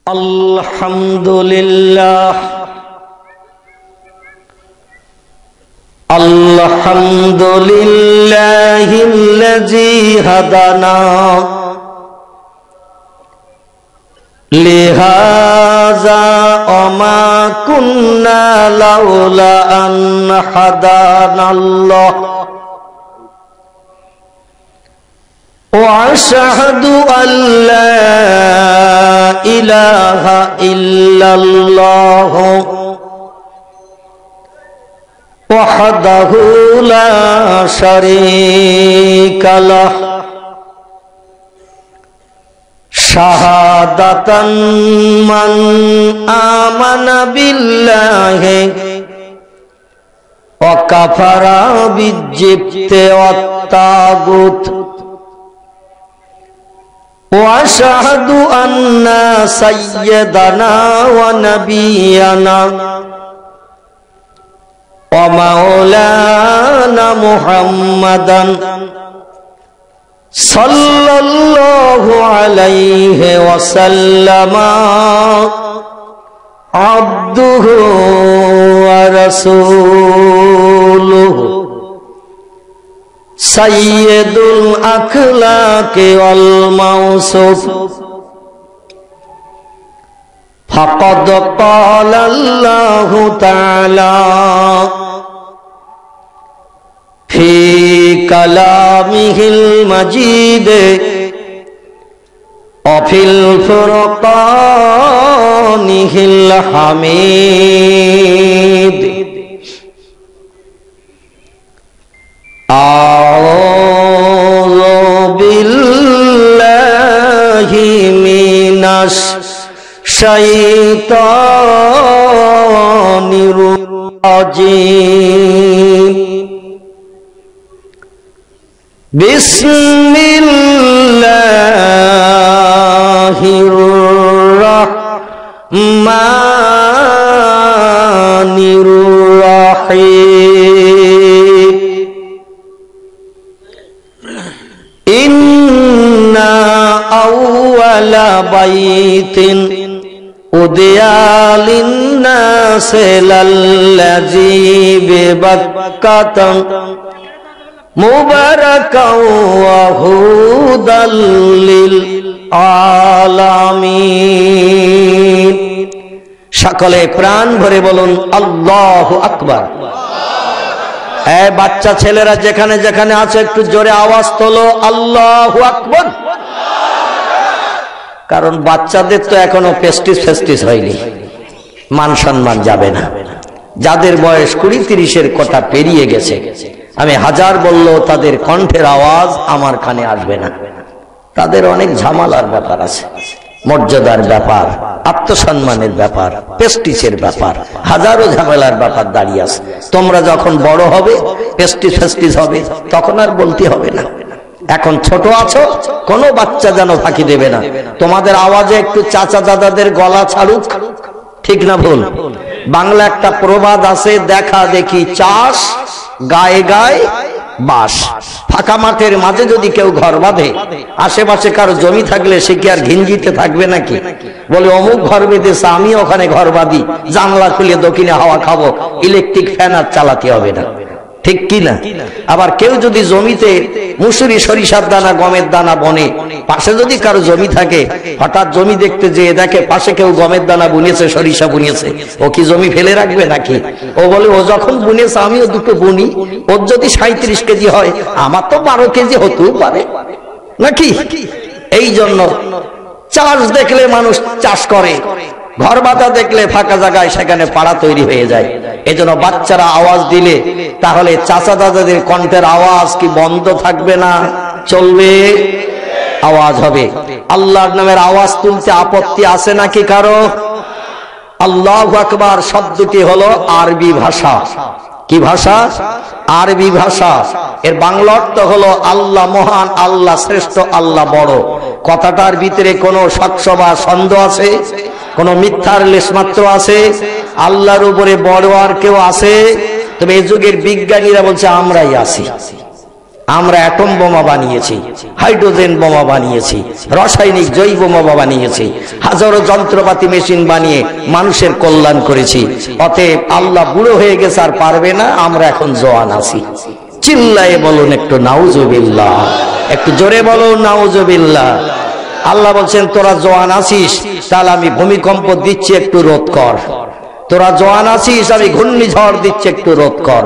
আলহামদুলিল্লাহ আলহামদুলিল্লাহিল্লাযী হাদানা লিহাযা ওমা কুন্না লাউলা আন হাদানাল্লাহ وأشهد أن لا إله إلا الله وحده لا شريك له شهادة من آمن بالله وكفر بالجبت والطاغوت وأشهد أن سيدنا ونبينا ومولانا محمدا صلى الله عليه وسلم عبده ورسوله সাইয়্যিদুল আখলাকি ওয়াল মাওসুফ ফাকাদ ক্বালা আল্লাহু তাআলা ফি কালামিহিল মাজিদ ওয়া ফিল ফুরকানিহিল হামিদ أعوذ بالله من الشيطان الرجيم بسم الله الرحمن الرحيم إنا أول بيت أُدِيَ لِلنَّاسِ لَلَّذِي بِبَكَّةَ مُبَارَكًا وَهُدًى لِلْعَالَمِينَ সকলে প্রাণ ভরে বলুন আল্লাহু আকবার। এই বাচ্চা ছেলেরা যেখানে যেখানে আছে একটু জোরে আওয়াজ তোলো আল্লাহু আকবার। কারণ বাচ্চাদের তো এখনো পেস্টিস ফেস্টিস হয়নি, মান সম্মান যাবে না। যাদের বয়স 20-30-এর কথা পেরিয়ে গেছে, আমি হাজার বললেও তাদের কণ্ঠের আওয়াজ আমার কানে আসবে না। তাদের অনেক ঝামেলার ব্যাপার আছে, মর্যাদার ব্যাপার, আত্মসম্মানের ব্যাপার, পেস্টিসের ব্যাপার, হাজারো ঝামেলার ব্যাপার দাঁড়িয়ে আছে। তোমরা যখন বড় হবে, পেস্টিস ফেস্টিস হবে, তখন আর বলতে হবে না। এখন ছোট আছো, কোনো বাচ্চা যেন ফাঁকি দেবে না। তোমাদের আওয়াজে একটু চাচা দাদাদের গলা ছাড়ুক, ঠিক না ভুল? বাংলা একটা প্রবাদ আছে, দেখা দেখি চাষ, গায়ে গায়ে বাস। ফাঁকা মাঠের মাঝে যদি কেউ ঘর বাঁধে, আশেপাশে কারো জমি থাকলে সে কি আর ঘিঞ্জিতে থাকবে নাকি? বলে অমুক ঘর বেঁধেছে, আমি ওখানে ঘর বাঁধি, জানলা খুলে দক্ষিণে হাওয়া খাবো, ইলেকট্রিক ফ্যান আর চালাতে হবে না, ঠিক কি না? আবার কেউ যদি জমিতে মুসুরি, সরিষার দানা, গমের দানা বনে, পাশে যদি কারো জমি থাকে, হঠাৎ জমি দেখতে যেয়ে দেখে পাশে কেউ গমের দানা বুনেছে, সরিষা বুনেছে, ও কি জমি ফেলে রাখবে নাকি? ও বলে ও যখন বুনেছে আমিও দুটো বুনি, ওর যদি 37 কেজি হয় আমার তো 12 কেজি হতেও পারে নাকি? এই জন্য চাষ দেখলে মানুষ চাষ করে, ঘর বাঁধা দেখলে ফাঁকা জায়গায় সেখানে পাড়া তৈরি হয়ে যায়। এজন্য বাচ্চারা আওয়াজ দিলে তাহলে চাচা দাদাদের কণ্ঠের আওয়াজ কি বন্ধ থাকবে না? চলবে, আওয়াজ হবে। আল্লাহর নামের আওয়াজ তুলতে আপত্তি আছে নাকি কারো? আল্লাহু আকবার শব্দটি হলো আরবি ভাষা। কি ভাষা? আরবি ভাষা। এর বাংলা অর্থ হলো আল্লাহ মহান, আল্লাহ শ্রেষ্ঠ, আল্লাহ বড়। কথাটার ভিতরে কোনো শক বা সন্দেহ আছে? কোন মিথ্যার লেশমাত্র আছে? আল্লাহর উপরে বড় আর কেউ আছে? তবে এই যুগের বিজ্ঞানীরা বলছে আমরাই আছি। আমরা অ্যাটম বোমা বানিয়েছি, হাইড্রোজেন বোমা বানিয়েছি, রাসায়নিক জৈব বোমা বানিয়েছি, হাজারো যন্ত্রপাতি মেশিন বানিয়ে মানুষের কল্যাণ করেছি। অতএব আল্লাহ বুড়ো হয়ে গেছে আর পারবে না, আমরা এখন জওয়ান আছি। চিল্লায়ে বলুন একটু নাউজুবিল্লাহ, একটু জোরে বলুন নাউজুবিল্লাহ। আল্লাহ বলছেন তোরা জওয়ান আছিস, তাহলে আমি ভূমিকম্প দিচ্ছি একটু রোধ কর। তোরা জওয়ান আছিস, আমি ঘূর্ণিঝড় দিচ্ছি একটু রোধ কর।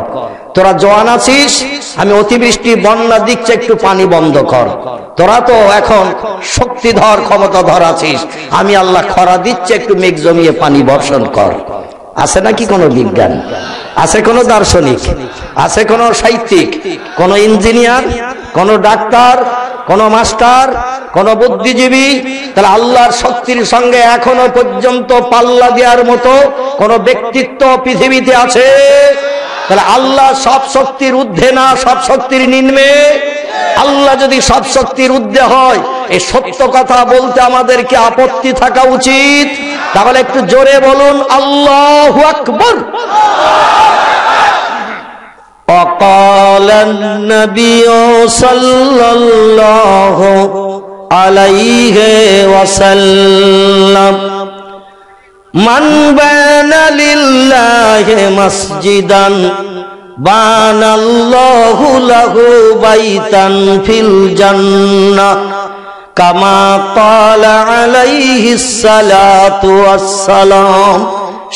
তোরা জওয়ান আছিস, আমি অতিবৃষ্টি বন্যা দিচ্ছি একটু পানি বন্ধ কর। তোরা তো এখন শক্তিধর ক্ষমতাধর আছিস, আমি আল্লাহ খরা দিচ্ছি একটু মেঘ জমিয়ে পানি বর্ষণ কর। আছে নাকি কোনো বিজ্ঞান? আছে কোনো দার্শনিক? আছে কোনো সাহিত্যিক? কোনো ইঞ্জিনিয়ার? কোনো ডাক্তার? কোনো মাস্টার? কোনো বুদ্ধিজীবী? তাহলে আল্লাহর শক্তির সঙ্গে এখনো পর্যন্ত পাল্লা দেওয়ার মতো কোন ব্যক্তিত্ব পৃথিবীতে আছে? তাহলে আল্লাহ সব শক্তির ঊর্ধ্বে না, সব শক্তির নিম্নে? আল্লাহ যদি সব শক্তির ঊর্ধ্বে হয়, এই সত্য কথা বলতে আমাদেরকে আপত্তি থাকা উচিত। তাহলে একটু জোরে বলুন আল্লাহু আকবার। وقال النبي صلى الله عليه وسلم من بنى لله مسجدا بنى الله له بيتا في الجنة كما قال عليه الصلاة والسلام।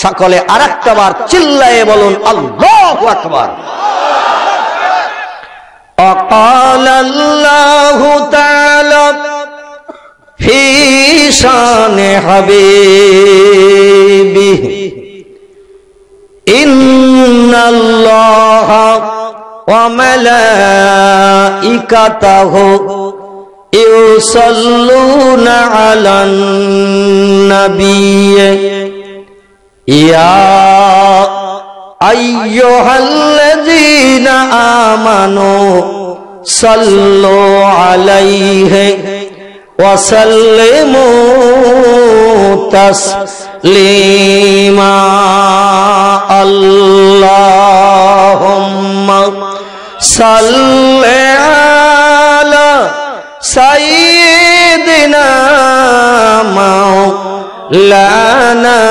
সকলে আরেকটা বার চিল্লায়ে বলুন আল্লাহু আকবার। وقال الله تعالى في شان حبيبه إن الله وملائكته يصلون على النبي يا أيها الذين آمنوا صلوا عليه وسلموا تسليما اللهم صل على سيدنا مولانا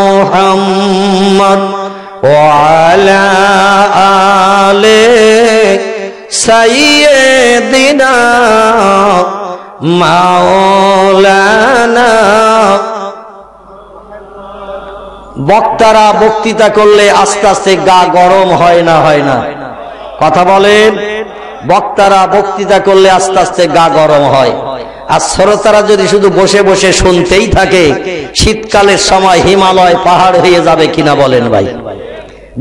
محمد وعلى آل سيدنا মাওলানা। বক্তারা বক্তৃতা করলে আস্তে আস্তে গা গরম হয় না? হয় না? কথা বলেন। বক্তারা বক্তৃতা করলে আস্তে আস্তে গা গরম হয়। আর শ্রোতারা যদি শুধু বসে বসে শুনতেই থাকে, শীতকালের সময় হিমালয় পাহাড় হয়ে যাবে কিনা বলেন ভাই?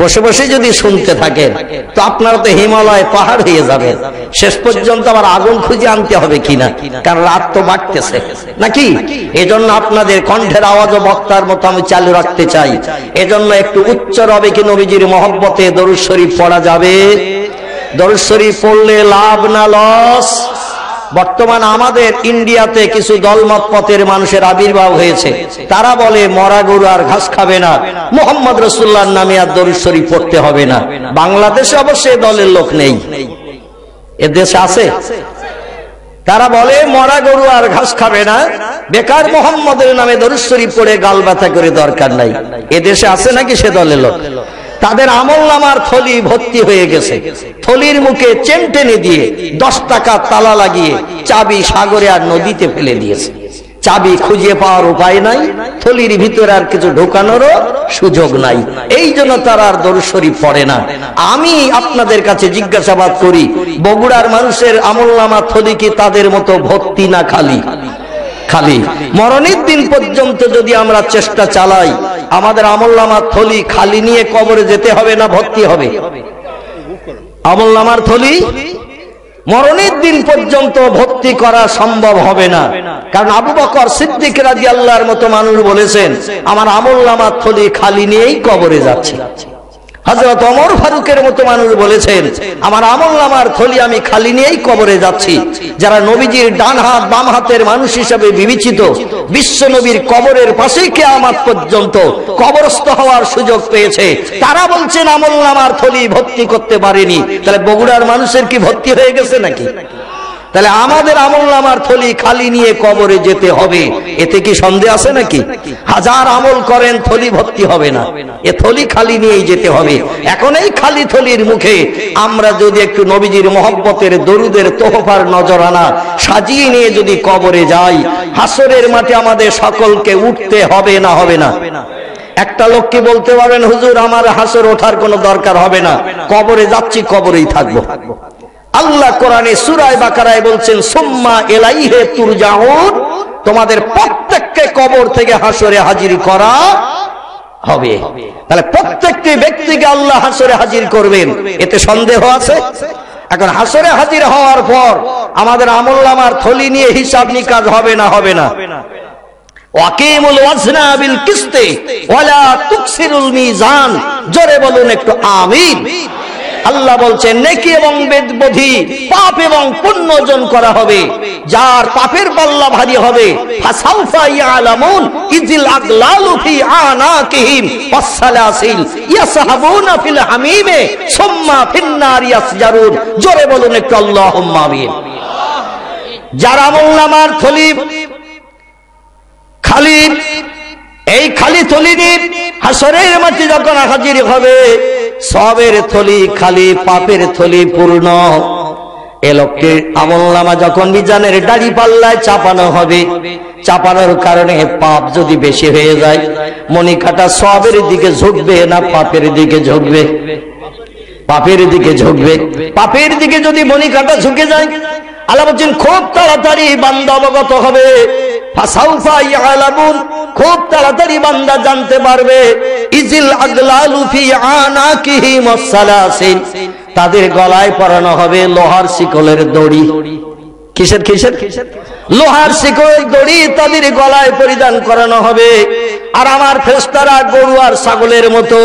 বসে বসে যদি শুনতে থাকেন তো আপনারা তো হিমালয় পাহাড় হয়ে যাবে। শেষ পর্যন্ত আবার আগুন খুঁজে আনতে হবে কিনা, কারণ রাত তো বাড়তেছে নাকি? এজন্য আপনাদের কণ্ঠের আওয়াজও বক্তার মতো আমি চালু রাখতে চাই। এজন্য একটু উচ্চ রবে কি নবীজির মহব্বতে দরুদ শরীফ পড়া যাবে? দরুদ শরীফ পড়লে লাভ না লস? বর্তমান আমাদের ইন্ডিয়াতে কিছু দলমত পথের মানুষের আবির্ভাব হয়েছে। তারা বলে মরা গরু আর ঘাস খাবে না, মুহাম্মদ রাসূলুল্লাহর নামে আর দরুদ শরীফ পড়তে হবে না। বাংলাদেশে অবশ্যই দলের লোক নেই, এ দেশে আছে। তারা বলে মরা গরু আর ঘাস খাবে না, বেকার মুহাম্মদের নামে দরুদ শরীফ পড়ে গাল ব্যথা করে দরকার নাই। এ দেশে আছে নাকি সে দলের লোক? তাদের আমলনামার থলি ভর্তি হয়ে গেছে, থলির মুখে চেন টেনে দিয়ে 10 টাকা তালা লাগিয়ে চাবি সাগরে আর নদীতে ফেলে দিয়েছে। চাবি খুঁজে পাওয়ার উপায় নাই, থলির ভিতরে আর কিছু ঢোকানোরও সুযোগ নাই। এই জন্য তারা আর দরুদ শরীফ পড়ে না। আমি আপনাদের কাছে জিজ্ঞাসাবাদ করি, বগুড়ার মানুষের আমলনামা থলি কি তাদের মতো ভর্তি না খালি? খালি। মরণের দিন পর্যন্ত যদি আমরা চেষ্টা চালাই, আমাদের আমলনামার থলি খালি নিয়ে কবরে যেতে হবে না ভর্তি হবে? আমলনামার থলি মরণের দিন পর্যন্ত ভর্তি করা সম্ভব হবে না, কারণ আবু বকর সিদ্দিক রাদিয়াল্লাহর মতো মানুষ বলেছেন আমার আমলনামার থলি খালি নিয়েই কবরে যাচ্ছে। হযরত ওমর ফারুকের মতো মানুষ বলেছেন, আমার আমলনামার থলি আমি খালি নিয়েই কবরে যাচ্ছি। যারা নবীজির ডান হাত বাম হাতের মানুষ হিসেবে বিবেচিত, বিশ্ব নবীর কবরের পাশে কিয়ামত পর্যন্ত কবরস্থ হওয়ার সুযোগ পেয়েছে, তারা বলছেন আমলনামার থলি ভর্তি করতে পারেনি। তাহলে বগুড়ার মানুষের কি ভর্তি হয়ে গেছে নাকি? তাহলে আমাদের আমলনামার থলি খালি নিয়ে কবরে যেতে হবে, এতে কি সন্দেহ আছে নাকি? হাজার আমল করেন, থলি ভর্তি হবে না, এ থলি খালি নিয়েই যেতে হবে। এখন এই খালি থলির মুখে আমরা যদি একটু নবীজির মহব্বতের দরুদের তোহফার নজরানা সাজিয়ে নিয়ে যদি কবরে যাই, হাসরের মাঠে আমাদের সকলকে উঠতে হবে না হবে না? একটা লোক কি বলতে পারবেন, হুজুর আমার হাসর ওঠার কোনো দরকার হবে না, কবরে যাচ্ছি কবরেই থাকবো? আল্লাহ কোরআনে সূরা বাকারায় বলছেন, সুম্মা ইলাইহি তুরজাউন, তোমাদের প্রত্যেককে কবর থেকে হাসরে হাজির করা হবে। তাহলে প্রত্যেকটি ব্যক্তিকে আল্লাহ হাসরে হাজির করবেন, এতে সন্দেহ আছে? এখন হাসরে হাজির হওয়ার পর আমাদের আমলনামার থলি নিয়ে হিসাব নিকাশ হবে না হবে না? ওয়াকিমুল ওয়াজনা বিল কিসতি ওয়ালা তুকসিরুল মিজান, জোরে বলুন একটু আমিন। আল্লাহ বলছেন নেকি এবং বেদবধি, পাপ এবং পুণ্য ওজন করা হবে। যার পাপের পাল্লা ভারী হবে, ফাসাউফা ইয়ালামুন ইজিল আগলালু ফি আনাকিহিম ওয়াসসালাসিল ইয়াসহাবুনা ফিল হামিমে সুম্মা ফিন্নার ইয়াসজারুন, জোরে বলুন একটু আল্লাহুম্মা আমিন। যার আমলনামার থলি খালি, এই খালি থলি নিয়ে হাসরের মাঠে যখন হাজির হবে, সবের থলি খালি, পাপের থলি পূর্ণ। এ লোকটির আমলনামা যখন মিজানের দাড়ি পাল্লায় চাপানো হবে, চাপানোর কারণে পাপ যদি বেশি হয়ে যায়, মণিকাটা সবের দিকে ঝুঁকবে না পাপের দিকে ঝুঁকবে? পাপের দিকে ঝুঁকবে। পাপের দিকে যদি মণিকাটা ঝুঁকে যায়, আল্লাহ বলছেন খুব তাড়াতাড়ি বান্দা অবগত হবে, ফাসাউফা ইয়ালামুন, খুব তাড়াতাড়ি বান্দা জানতে পারবে, ইজিল আগলালু ফি আনাকিহিম ওয়াসসালাসিল, তাদের গলায় পরানো হবে লোহার শিকলের দড়ি। কিসের কিসের? লোহার শিকলের দড়ি তাদের গলায় পরিধান করানো হবে। আর আমার ফেরেশতারা গরু আর ছাগলের মতো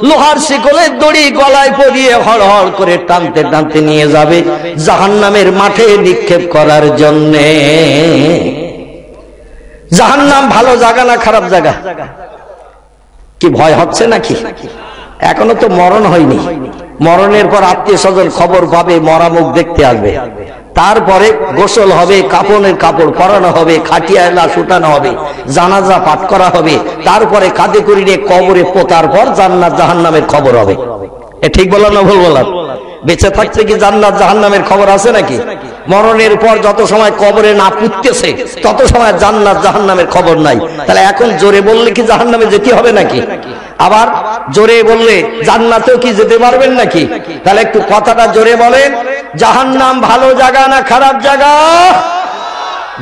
লোহার শিকলের দড়ি গলায় পরিয়ে হড় হড় করে টানতে টানতে নিয়ে যাবে জাহান্নামের মাঠে নিক্ষেপ করার জন্যে। জাহান্নাম ভালো জায়গা না খারাপ জায়গা? কি ভয় হচ্ছে নাকি? এখনো তো মরণ হয়নি। মরণের পর আত্মীয় স্বজন খবর পাবে, মরা মুখ দেখতে আসবে, তারপরে গোসল হবে, কাফনের কাপড় পরানো হবে, খাটিয়া লাশ উঠানো হবে, জানাজা পাঠ করা হবে, তারপরে কাঁধে করে নিয়ে কবরে পোতার পর জান্নাত জাহান্নামের খবর হবে। এ ঠিক বললাম না ভুল বললাম? বেঁচে থাকতে কি জান্নাত জাহান্নামের খবর আছে নাকি? মরণের পর যত সময় কবরে না পুঁততেছে তত সময় জান্নাত জাহান্নামের খবর নাই। তাহলে এখন জোরে বললে কি জাহান্নামে যেতে হবে নাকি? আবার জোরে বললে জান্নাতেও কি যেতে পারবেন নাকি? তাহলে একটু কথাটা জোরে বলেন, জাহান্নাম ভালো জায়গা না খারাপ জায়গা?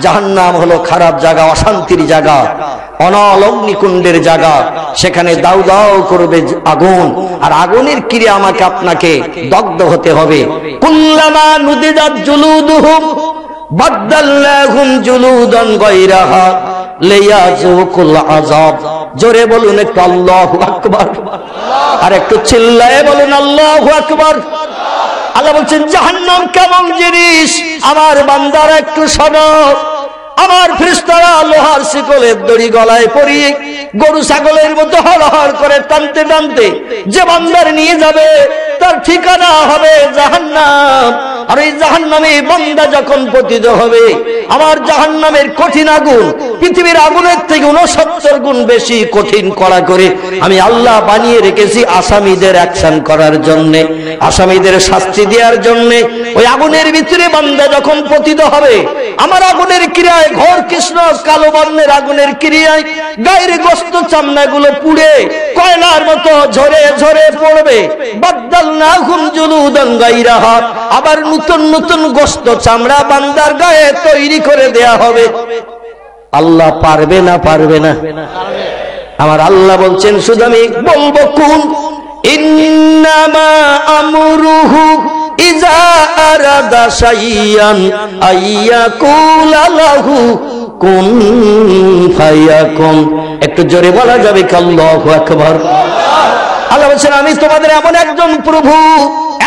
জাহান্নাম হলো খারাপ জায়গা, অশান্তির জায়গা, অনল অগ্নিকুণ্ডের জায়গা। সেখানে দাউ দাউ করবে আগুন, আর আগুনের কিরে আমাকে আপনাকে দগ্ধ হতে হবে। কুল্লামা নুদিজাত জুলুদুহুম বাদদালনাহুম জুলুদান গায়রাহা লিয়াযুকুল আযাব, জোরে বলুন একটু আল্লাহু আকবার, আর একটু চিল্লায়ে বলুন আল্লাহু আকবার। আল্লাহ বলছেন জাহান্নাম কেমন জিনিস, আমার বান্দারা একটু শোনো। আমার ফেরেশতারা লোহার শিকলের দড়ি গলায় পরিয়ে গরু ছাগলের মতো হড় হড় করে টানতে টানতে যে বান্দার নিয়ে যাবে তার ঠিকানা হবে জাহান্নাম। আর এই জাহান্নামে বান্দা যখন পতিত হবে, আমার জাহান্নামের কঠিন আগুন পৃথিবীর আগুনের থেকে 69 গুণ বেশি কঠিন কড়া করে আমি আল্লাহ বানিয়ে রেখেছি আসামিদের অ্যাকশন করার জন্য, আসামিদের শাস্তি দেওয়ার জন্য। ওই আগুনের ভিতরে বান্দা যখন পতিত হবে, আমার আগুনের ক্রিয়ায় ঘোর কৃষ্ণ কালো বর্ণের আগুনের ক্রিয়ায় গায়ের গোস্ত চামড়াগুলো পুড়ে কয়লার মতো ঝরে ঝরে পড়বে। বাদদালনাহুম জুলুদান গায়রাহা, আবার নতুন নতুন গোস্ত চামড়া বান্দার গায়ে তৈরি করে দেয়া হবে। আল্লাহ পারবে না পারবে না? আমার আল্লাহ বলছেন শুধু আমি বলবো কুন, ইন্নামা আমরুহু ইজা আরাদা শাইয়ান আইয়াকুলা লাহু কুন ফায়াকুন। একটু জোরে বলা যাবে কি আল্লাহু আকবার? আল্লাহ বলছেন আমি তোমাদের এমন একজন প্রভু,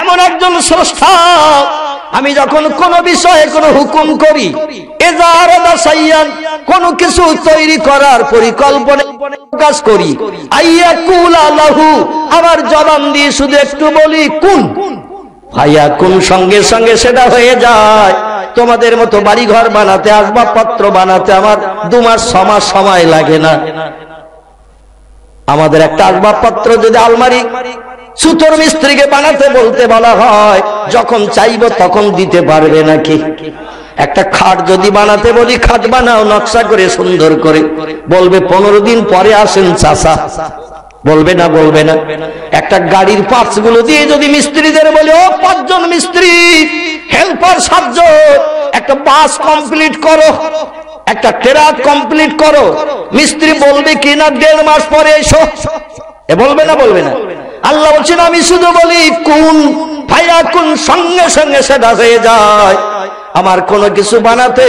এমন একজন স্রষ্টা, আমি যখন কোন বিষয়ে কোন হুকুম করি, কোন কিছু তৈরি করার পরিকল্পনা কাজ করি, আমার জবান দিয়ে শুধু একটু বলি কুন ভাইয়া, কোন সঙ্গে সঙ্গে সেটা হয়ে যায়। তোমাদের মতো বাড়িঘর বানাতে, আসবাবপত্র বানাতে আমার 2 মাস 6 মাস সময় লাগে না। আমাদের একটা আসবাবপত্র যদি আলমারি সুতোর মিস্ত্রিকে বানাতে বলতে বলা হয়, যখন চাইবো তখন দিতে পারবে নাকি? একটা খাট যদি বানাতে বলি, খাট বানাও নকশা করে সুন্দর করে, বলবে 15 দিন পরে আসেন চাচা, বলবে না? বলবে না? একটা গাড়ির পার্টস গুলো দিয়ে যদি মিস্ত্রিদের বলে, ও 5 জন মিস্ত্রি, হেল্পার 7 জন, একটা বাস কমপ্লিট করো, একটা ট্রাক কমপ্লিট করো, মিস্ত্রি বলবে কিনা 1.5 মাস পরে এসো, বলবে না? বলবে না? আল্লাহ বলছেন আমি শুধু বলি কুন ফায়াকুন, সঙ্গে সঙ্গে সেটা হয়ে যায়। আমার কোনো কিছু বানাতে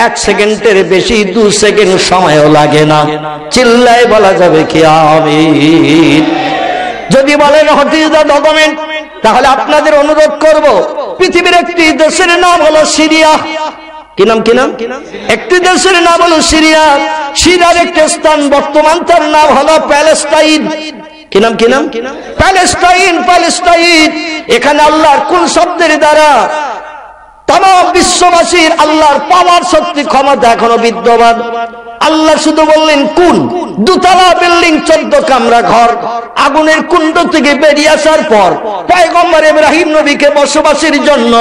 1 সেকেন্ডের বেশি 2 সেকেন্ড সময়ও লাগে না। চিল্লায় বলা যাবে কি আমিন? যদি বলেন হোয়াট ইজ দ্য ডকুমেন্ট, তাহলে আপনাদের অনুরোধ করব, পৃথিবীর একটি দেশের নাম হলো সিরিয়া। কি নাম? কি নাম? একটি দেশের নাম হলো সিরিয়া। সিরিয়ার একটি স্থান বর্তমান তার নাম হলো প্যালেস্টাইন। কি নাম? কি নাম? প্যালেস্টাইন। প্যালেস্টাইন এখানে আল্লাহর কোন শব্দের দ্বারা तमाम विश्ववासीर आल्लाहर पाওয়ার शक्ति क्षमता एखोनो विद्यमान। আল্লাহ শুধু বললেন কোন দুতলা বিল্ডিং 14 কামরা ঘর আগুনের কুণ্ড থেকে বেরিয়ে আসার পর পয়গম্বর ইব্রাহিম নবীকে বসবাসের জন্য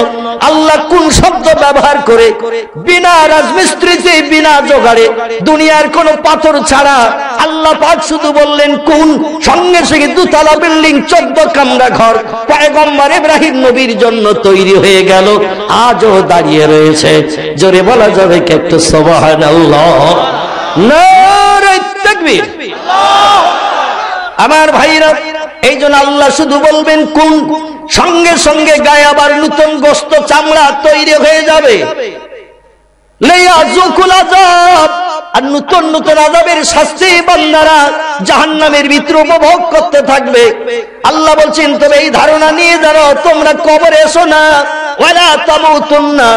আল্লাহ কোন শব্দ ব্যবহার করে বিনা রাজমিস্ত্রিতে বিনা জোগাড়ে দুনিয়ার কোন পাথর ছাড়া আল্লাহ পাক শুধু বললেন কোন, সঙ্গে সঙ্গে দুতলা বিল্ডিং 14 কামরা ঘর পয়গম্বর ইব্রাহিম নবীর জন্য তৈরি হয়ে গেল, আজও দাঁড়িয়ে রয়েছে। জোরে বলা যাবে কি একটু সুবহানাল্লাহ? নারে তাকবীর। আমার ভাইরা, এই জন্য আল্লাহ শুধু বলবেন কোন, সঙ্গে সঙ্গে গায়ে আবার নতুন গোশত চামড়া তৈরি হয়ে যাবে। লিয়াযুকুল আযাব, আর নতুন নতুন আযাবের শাস্তি বান্দারা জাহান্নামের ভিতর উপভোগ করতে থাকবে। আল্লাহ বলছেন তবে এই ধারণা নিয়ে যারা তোমরা কবরে এসো না, ওয়ালা তামুতুন্না,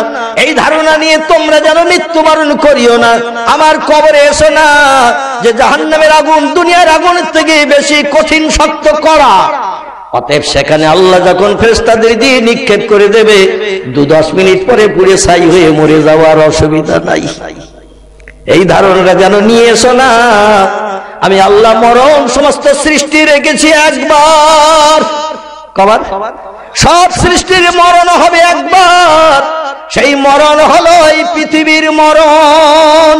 এই ধারণা নিয়ে তোমরা যেন মৃত্যুবরণ করিও না, আমার কবরে এসো না, যে জাহান্নামের আগুন দুনিয়ার আগুনের থেকে বেশি কঠিন শক্ত কড়া। অতএব সেখানে আল্লাহ যখন ফেরেশতাদের দিয়ে নিক্ষেপ করে দেবে, 2-10 মিনিট পরে পুড়ে ছাই হয়ে মরে যাওয়ার অসুবিধা নাই। এই ধারণাটা যেন নিয়ে এসো না। আমি আল্লাহ মরণ সমস্ত সৃষ্টি রেখেছি একবার। কবার? সব সৃষ্টির মরণ হবে একবার। সেই মরণ হলো এই পৃথিবীর মরণ।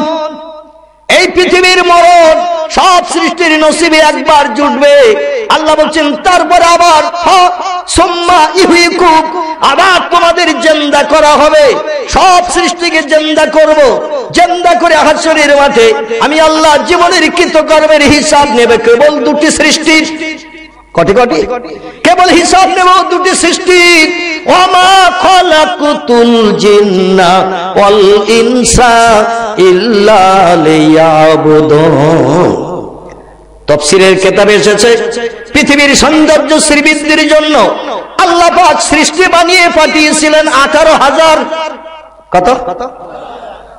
এই পৃথিবীর মরণ সব সৃষ্টির নসিবে একবার জুটবে। আল্লাহ বলছেন তারপর আবার সুম্মা ইহয়িকুম, আবার তোমাদের জিন্দা করা হবে। সব সৃষ্টিকে জিন্দা করব, জিন্দা করে হাশরের মাঠে আমি আল্লাহ জীবনের কৃতকর্মের হিসাব নেবে। কেবল 2টি সৃষ্টির, কটি কটি? কেবল হিসাব নেব 2টি সৃষ্টির। ওয়ামা খালাকুতুল জিন্না ওয়াল ইনসা ইল্লা লিয়াবুদুন। তাফসীরের কিতাবে এসেছে পৃথিবীর সৌন্দর্য শ্রীবৃদ্ধির জন্য আল্লাহ পাক সৃষ্টি বানিয়ে পাঠিয়েছিলেন 18,000। কত?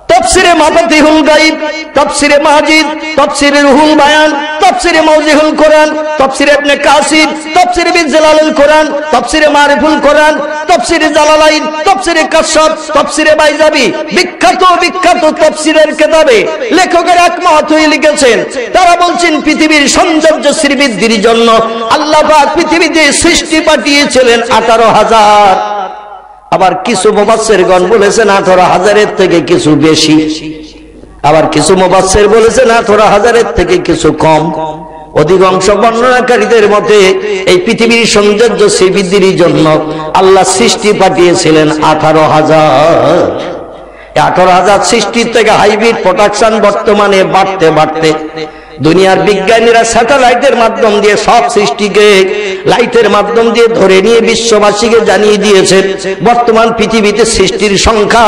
তাফসীরে মাফাতিহুল গায়ব, তাফসীরে মাজিদ, তাফসীরে রুহুল বায়ান, তাফসীরে মাওজিহুল কোরআন, তাফসীরে ইবনে কাসির, তাফসীরে বিজালালুল কোরআন, তাফসীরে মারিফুল কোরআন, তাফসীরে জালালাইন, তাফসীরে কাশফ, তাফসীরে বাইজাবি, বিখ্যাত বিখ্যাত তাফসীরের কিতাবে লেখকের একমত হয়ে লিখেছেন। তারা বলছেন পৃথিবীর সৌন্দর্য শ্রীবৃদ্ধির জন্য আল্লাহ পাক পৃথিবীতে সৃষ্টি পাঠিয়েছিলেন 18,000। আবার কিছু মুফাসসিরগণ বলেছেন 18,000-এর থেকে কিছু বেশি, আবার কিছু মুফাসসির বলেছেন 18,000-এর থেকে কিছু কম। অধিকাংশ বর্ণনাকারীদের মতে এই পৃথিবীর সৌন্দর্য শ্রীবৃদ্ধির জন্য আল্লাহ সৃষ্টি পাঠিয়েছিলেন 18,000। 18,000 সৃষ্টির থেকে হাইব্রিড প্রোডাকশন বর্তমানে বাড়তে বাড়তে দুনিয়ার বিজ্ঞানীরা স্যাটেলাইটের মাধ্যম দিয়ে সব সৃষ্টিকে লাইটের মাধ্যম দিয়ে ধরে নিয়ে বিশ্ববাসীকে জানিয়ে দিয়েছে বর্তমান পৃথিবীতে সৃষ্টির সংখ্যা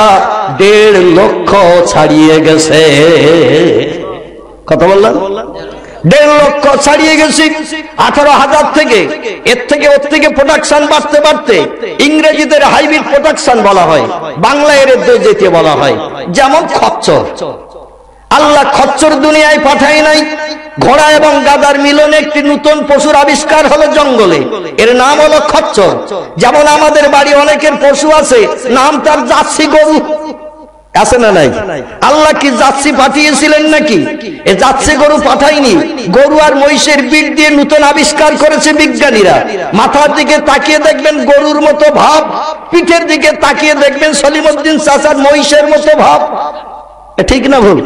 1.5 লক্ষ ছাড়িয়ে গেছে। কত বললাম? 1.5 লক্ষ ছাড়িয়ে গেছি। 18,000 থেকে এর থেকে ওর থেকে প্রোডাকশন বাড়তে বাড়তে ইংরেজিদের হাইব্রিড প্রোডাকশন বলা হয়, বাংলা এর যেতে বলা হয়। যেমন খচ্চর, আল্লাহ খচ্চর দুনিয়ায় পাঠায় নাই, ঘোড়া এবং গাধার মিলনে একটি নতুন পশুর আবিষ্কার হলো জঙ্গলে, এর নাম হলো খচ্চর। যেমন আমাদের বাড়ি অনেকের পশু আছে, নাম তার জার্সি গরু, আছে না নাই? আল্লাহ কি জার্সি পাঠিয়েছিলেন নাকি? এ জার্সি গরু পাঠায়নি, গরু আর মহিষের বিট দিয়ে নতুন আবিষ্কার করেছে বিজ্ঞানীরা। মাথার দিকে তাকিয়ে দেখবেন গরুর মতো ভাব, পিঠের দিকে তাকিয়ে দেখবেন সলিমউদ্দিন চাচার মহিষের মতো ভাব। ঠিক না ভুল?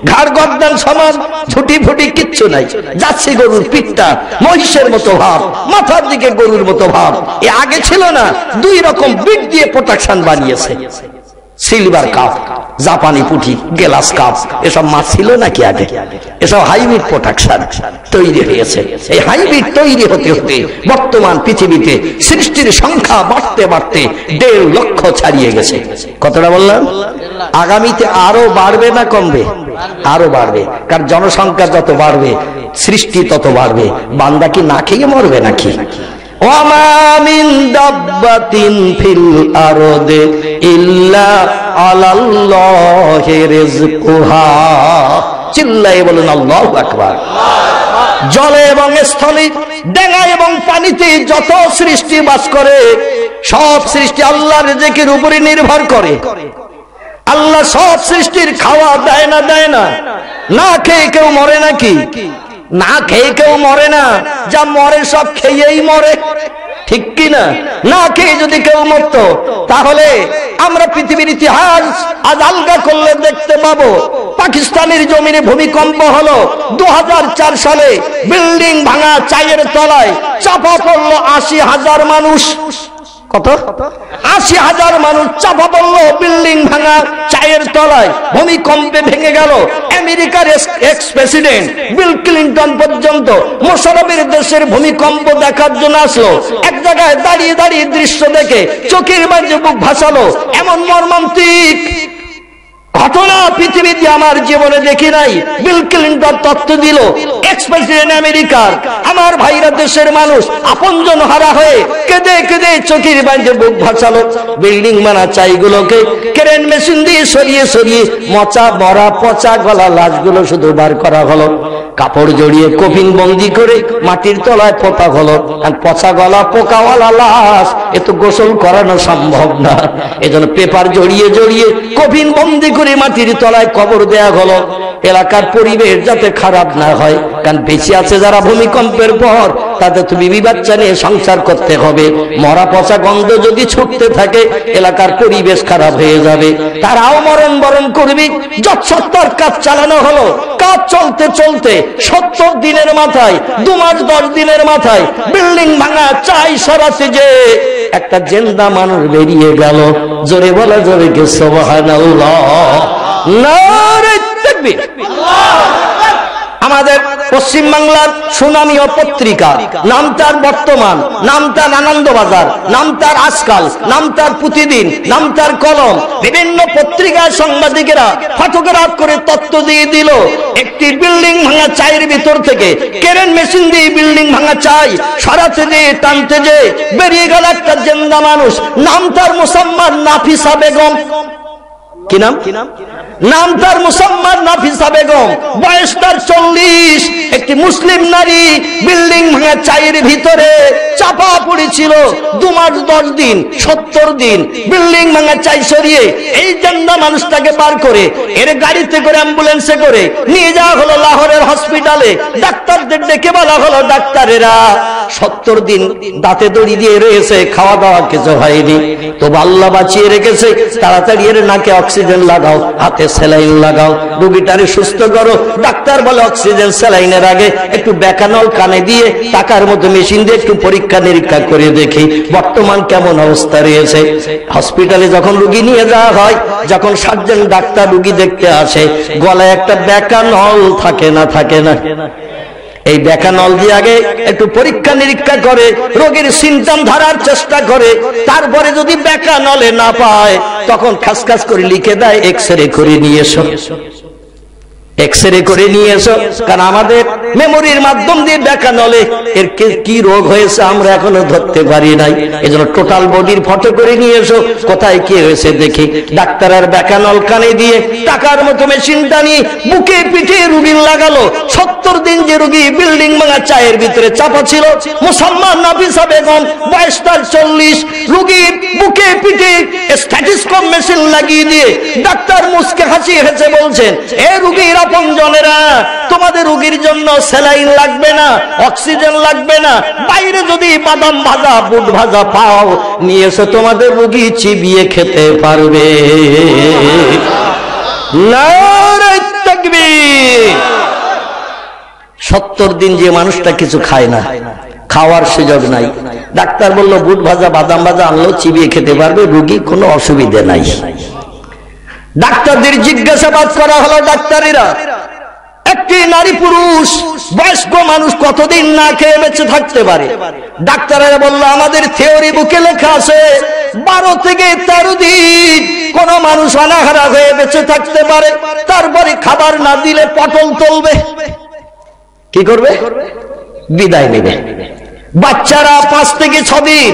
ঘাড় গর্দান সমান, ছুটি ফুটি কিচ্ছু নাই। জার্সি গরুর পিঠটা মহিষের মতো ভাব, মাথার দিকে গরুর মতো ভাব। এ আগে ছিল না, 2 রকম বিট দিয়ে প্রোটেকশন বানিয়েছে। সিলভার কাপ, জাপানি পুঁটি, গ্লাস কাপ, এসব মাছ ছিল নাকি আগে? এসব হাইব্রিড প্রোটেকশন তৈরি হয়েছে। এই হাইব্রিড তৈরি হতে হতে বর্তমান পৃথিবীতে সৃষ্টির সংখ্যা বাড়তে বাড়তে 1.5 লক্ষ ছাড়িয়ে গেছে। কতটা বললাম? আগামীতে আরো বাড়বে না কমবে? আরো বাড়বে, কারণ জনসংখ্যা যত বাড়বে সৃষ্টি তত বাড়বে। বান্দা কি না খেয়ে মরবে নাকি? ওয়ামা মিন দাব্বাতিন ফিল আরদি ইল্লা আলাল্লাহি রিজকুহা। চিল্লায়ে বলুন আল্লাহু আকবার। জলে এবং স্থলে, ডেঙ্গা এবং পানিতে যত সৃষ্টি বাস করে, সব সৃষ্টি আল্লাহর রিজকের উপরে নির্ভর করে। আল্লাহ সব সৃষ্টির খাওয়া দেয় না? দেয় না? না খেয়ে কেউ মরে নাকি? না খেয়ে কেউ মরে না, যা মরে সব খেয়েই মরে, ঠিক কি না? না খেয়ে যদি কেউ মরত, তাহলে আমরা পৃথিবীর ইতিহাস আজ আলগা করলে দেখতে পাবো পাকিস্তানের জমিনে ভূমিকম্প হলো 2004 সালে, বিল্ডিং ভাঙা, চায়ের তলায় চাপা পড়লো 80,000 মানুষ। কত? 80,000 মানুষ চাপা পড়লো বিল্ডিং ভাঙা, চায়ের তলায়। ভূমিকম্পে ভেঙে গেল। আমেরিকার এক্স প্রেসিডেন্ট বিল ক্লিন্টন পর্যন্ত মোশাররফের দেশের ভূমিকম্প দেখার জন্য আসলো। এক জায়গায় দাঁড়িয়ে দাঁড়িয়ে দৃশ্য দেখে চোখের বাইরে বুক ভাসালো। এমন মর্মান্তিক ঘটনা পৃথিবীতে আমার জীবনে দেখি নাই। বিল ক্লিন্টন তথ্য দিল, এক্স প্রেসিডেন্ট আমেরিকার। আমার ভাইরা দেশের মানুষ আপনজন হারা হয়ে কেঁদে কেঁদে চোখের বাইরে বুক ভাসালো। বিল্ডিং মানা চাইগুলোকে ক্রেন মেশিন দিয়ে সরিয়ে সরিয়ে মচা মরা পচা গলা লাশগুলো শুধু বার করা হলো। কাপড় জড়িয়ে কফিন বন্দি করে মাটির তলায় পোতা হলো। আর পচা গলা পোকাওয়ালা লাশ এ তো গোসল করানো সম্ভব না, এজন্য পেপার জড়িয়ে জড়িয়ে কফিন বন্দি করে মাটির তলায় কবর দেয়া হলো। এলাকার পরিবেশ যাতে খারাপ না হয়, কারণ বেঁচে আছে যারা ভূমিকম্পের পর, তাদের তো বিবি বাচ্চা নিয়ে সংসার করতে হবে। মরা পচা গন্ধ যদি ছুটতে থাকে, এলাকার পরিবেশ খারাপ হয়ে যাবে। তারাও মরণ বরণ করবি। যৎসত্তর কাজ চালানো হলো। কাজ চলতে চলতে 70 দিনের মাথায়, 2 মাস 10 দিনের মাথায় বিল্ডিং ভাঙা চাই সরাতে যে একটা জিন্দা মানুষ বেরিয়ে গেল। জোরে বলা যাবে কি সুবহানাল্লাহ? নারে তাকবীর। আমাদের পশ্চিম বাংলার সুনামীয় পত্রিকা, নাম তার বর্তমান, নাম তার আনন্দবাজার, নাম তার আজকাল, নাম তার প্রতিদিন, নাম তার কলম, বিভিন্ন পত্রিকার সাংবাদিকেরা ফটোগ্রাফ করে তথ্য দিয়ে দিল। একটি বিল্ডিং ভাঙা চায়ের ভিতর থেকে ক্রেন মেশিন দিয়ে বিল্ডিং ভাঙা চাই সরাতে দিয়ে টানতে যে বেরিয়ে গেল একটা জিন্দা মানুষ। নাম তার মুসাম্মাদ নাফিসা বেগম। কি নাম? নাম তার মুসাম্মাদ নাফিসা বেগম, বয়স তার 40। একটি মুসলিম নারী বিল্ডিং ভাঙা চায়ের ভিতরে চাপা পড়েছিল 2 মাস 10 দিন, 70 দিন। বিল্ডিং ভাঙা চাই সরিয়ে এই জিন্দা মানুষটাকে বার করে এর গাড়িতে করে, অ্যাম্বুলেন্সে করে নিয়ে যাওয়া হলো লাহোরের হসপিটালে। ডাক্তারদের ডেকে বলা হলো, ডাক্তারেরা 70 দিন দাঁতে দড়ি দিয়ে রয়েছে, খাওয়া দাওয়া কিছু হয়নি, তো আল্লাহ বাঁচিয়ে রেখেছে, তাড়াতাড়ি এর নাকে অক্সিজেন লাগাও, হাতে স্যালাইন লাগাও, রোগীটারে সুস্থ করো। ডাক্তার বলে অক্সিজেন স্যালাইনের আগে একটু ব্যাকানল কানে দিয়ে টাকার মতো মেশিন দিয়ে একটু পরীক্ষা নিরীক্ষা করে দেখি বর্তমান কেমন অবস্থা রয়েছে। হসপিটালে যখন রোগী নিয়ে যাওয়া হয়, যখন সার্জন ডাক্তার রোগী দেখতে আসে, গলায় একটা ব্যাকানল থাকে না? থাকে না? এই ব্যাকানল দিয়ে আগে একটু পরীক্ষা নিরীক্ষা করে, রোগীর সিমটম ধরার চেষ্টা করে। তারপরে যদি ব্যাকানলে না পায়, তখন খাস খাস করে লিখে দেয়, এক্সরে করে নিয়ে এসো। এক্সরে করে নিয়ে এসো, কারণ আমাদের মেমোরির মাধ্যম দিয়ে দেখা নলে এর কি রোগ হয়েছে আমরা এখনো ধরতে পারি নাই। এজন্য টোটাল বডির ফটো করে নিয়ে এসো, কোথায় কি হয়েছে দেখি। ডাক্তার আর ব্যাকানল কানে দিয়ে টাকার মতো মেশিনটা নিয়ে বুকে পিঠে রুগী লাগালো। 70 দিন যে রুগী বিল্ডিং ভাঙা চায়ের ভিতরে চাপা ছিল, মুসলমান নাফিসা বেগম বয়স তার 40, রুগীর বুকে পিঠে স্ট্যাথোস্কোপ মেশিন লাগিয়ে দিয়ে ডাক্তার মুস্কে হাসি হেসে বলছেন, এ রুগীর আপনজনেরা, তোমাদের রোগীর জন্য স্যালাইন লাগবে না, অক্সিজেন লাগবে না, বাইরে যদি বাদাম ভাজা বুট ভাজা পাও নিয়ে এসে তোমাদের রোগী চিবিয়ে খেতে পারবে। নারে তাকবীর। 70 দিন যে মানুষটা কিছু খায় না, খাওয়ার সুযোগ নাই, ডাক্তার বলল বুট ভাজা বাদাম ভাজা আনলো চিবিয়ে খেতে পারবে, রোগী কোনো অসুবিধা নাই। ডাক্তারদের জিজ্ঞাসাবাদ করা হলো, ডাক্তারেরা একটি নারী পুরুষ বয়স্ক মানুষ কতদিন না খেয়ে বেঁচে থাকতে পারে? ডাক্তারেরা বলল আমাদের থিওরি বুকে লেখা আছে 12 থেকে 13 দিন কোন মানুষ অনাহারা হয়ে বেঁচে থাকতে পারে, তারপরে খাবার না দিলে পটল তুলবে। কি করবে? বিদায় নেবে। বাচ্চারা 5 থেকে 6 দিন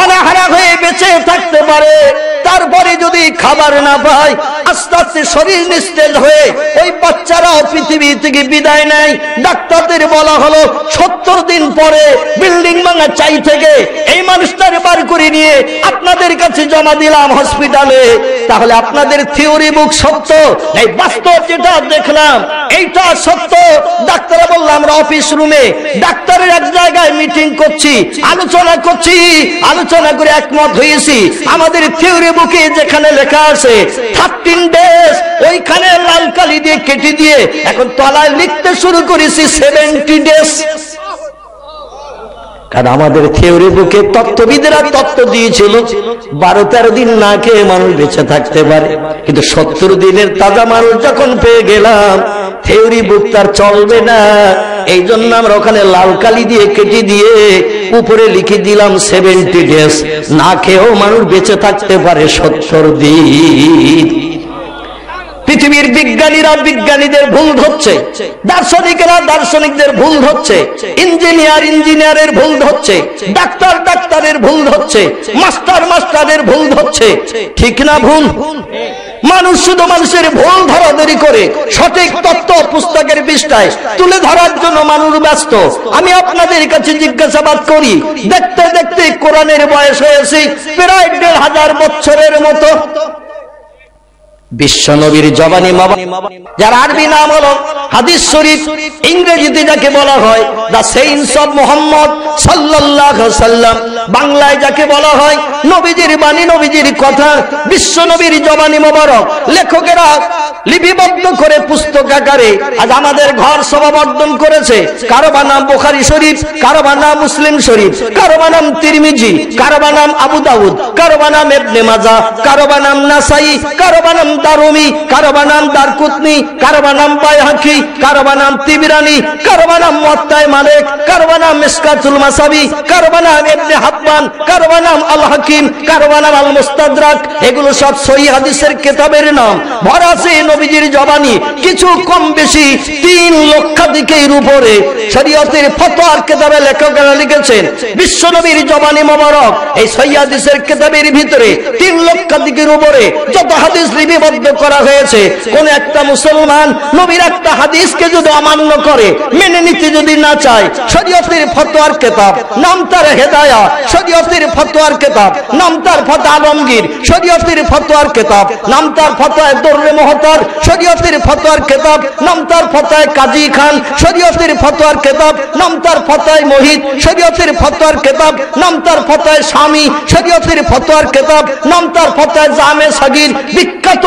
অনাহারা হয়ে বেঁচে থাকতে পারে, তারপরে যদি খাবার না পায় আস্তে আস্তে শরীর নিস্তেজ হয়ে ওই বাচ্চারাও পৃথিবী থেকে বিদায় নেয়। ডাক্তারদের বলা হলো 70 দিন পরে বিল্ডিং ভাঙা চাই থেকে এই মানুষটার বার করে নিয়ে আপনাদের কাছে জমা দিলাম হসপিটালে, তাহলে আপনাদের থিওরি বুক সত্য, এই বাস্তব যেটা দেখলাম এইটা সত্য। ডাক্তাররা বলল আমরা অফিস রুমে ডাক্তারের এক জায়গায় মিটিং করছি, আলোচনা করছি, আলোচনা করে একমত হয়েছি আমাদের থিওরি বুকে যেখানে লেখা আছে 13 ডেজ, ওইখানে লাল কালি দিয়ে কেটে দিয়ে এখন তলায় লিখতে শুরু করেছি 70 ডেজ। কারণ আমাদের থিওরি বুকে তত্ত্ববিদেরা তত্ত্ব দিয়েছিল 12-13 দিন না খেয়ে মানুষ বেঁচে থাকতে পারে, কিন্তু 70 দিনের তাজা মানুষ যখন পেয়ে গেলাম থিওরি বুক তার চলবে না। এই জন্য আমরা ওখানে লাল কালি দিয়ে কেটে দিয়ে উপরে লিখে দিলাম 70 ডেজ, না খেয়েও মানুষ বেঁচে থাকতে পারে 70 দিন। পৃথিবীর বিজ্ঞানীরা বিজ্ঞানীদের ভুল ধরছে, দার্শনিকেরা দার্শনিকদের ভুল ধরছে, ইঞ্জিনিয়ারের ভুল ধরছে, ডাক্তারের ভুল ধরছে, মাস্টারের ভুল ধরছে। ঠিক না ভুল? মানুষ শুধু মানুষের ভুল ধরাধরি করে সঠিক তথ্য পুস্তকের পৃষ্ঠায় তুলে ধরার জন্য মানুষ ব্যস্ত। আমি আপনাদের কাছে জিজ্ঞাসাবাদ করি, দেখতে দেখতে কোরআনের বয়স হয়েছে প্রায় 1500 বছরের মতো। বিশ্ব নবীর জবানি যার আরবি নাম হলো হাদিস শরীফ, ইংরেজিতে যাকে বলা হয় দা সেইন্স অফ মুহাম্মদ সাল্লাল্লাহু আলাইহি সাল্লাম, বাংলায় যাকে বলা হয় নবীজির বাণী নবীজির কথা, বিশ্ব নবীর জবানি মোবারক লেখকেরা লিপিবদ্ধ করে পুস্তক আকারে আজ আমাদের ঘর শোভাবর্ধন করেছে। কারো বা নাম বুখারী শরীফ, কারো বা নাম মুসলিম শরীফ, কারো বা নাম তিরমিজি, কারো বা নাম আবু দাউদ, কারো বা নাম ইবনে মাজাহ, কারো বা নাম নাসাই, কারো বা নাম দারুমি, কারো বা নাম দারকুতনি, কারো বা নাম বাইহাকি, কারো বা নাম তিবরানি, কারো বা নাম মুওয়াত্তা মালিক, কারো বা নাম মিশকাতুল মাসাবি, কারো বা নাম ইবনে হাব্বান, কারো বা নাম আল হাকিম, কারো বা নাম আল মুস্তাদরাক। এগুলো সব সহিহ হাদিসের কিতাবের নাম, ভরা আছে নবীজির জবানি। কিছু কম বেশি 3 লক্ষাধিকের উপরে শরীয়তের ফতোয়ার কিতাবে লেখকেরা লিখেছেন বিশ্ব নবীর জবানি মোবারক। এই সহিহ হাদিসের কিতাবের ভিতরে 3 লক্ষাধিকের উপরে যত হাদিস লিপিবদ্ধ করা হয়েছে, কোন একটা মুসলমান নবীর একটা হাদিসকে যদি অমান্য করে, মেনে নিতে যদি না চায়, শরীয়তের ফতোয়ার কিতাব নাম তার হেদায়া, শরীয়তের ফতোয়ার কিতাব নাম তার ফতোয়া আলমগীর, শরীয়তের ফতোয়ার কিতাব নাম তার ফতোয়া দররে মুহতার, শরীয়তের ফতোয়ার কিতাব নাম তার ফতোয়া কাজী খান, শরীয়তের ফতোয়ার কিতাব নাম তার ফতোয়া মুহিত, শরীয়তের ফতোয়ার কিতাব নাম তার ফতোয়া স্বামী, শরীয়তের ফতোয়ার কিতাব নাম তার ফতোয়া জামে সাগীর। বিখ্যাত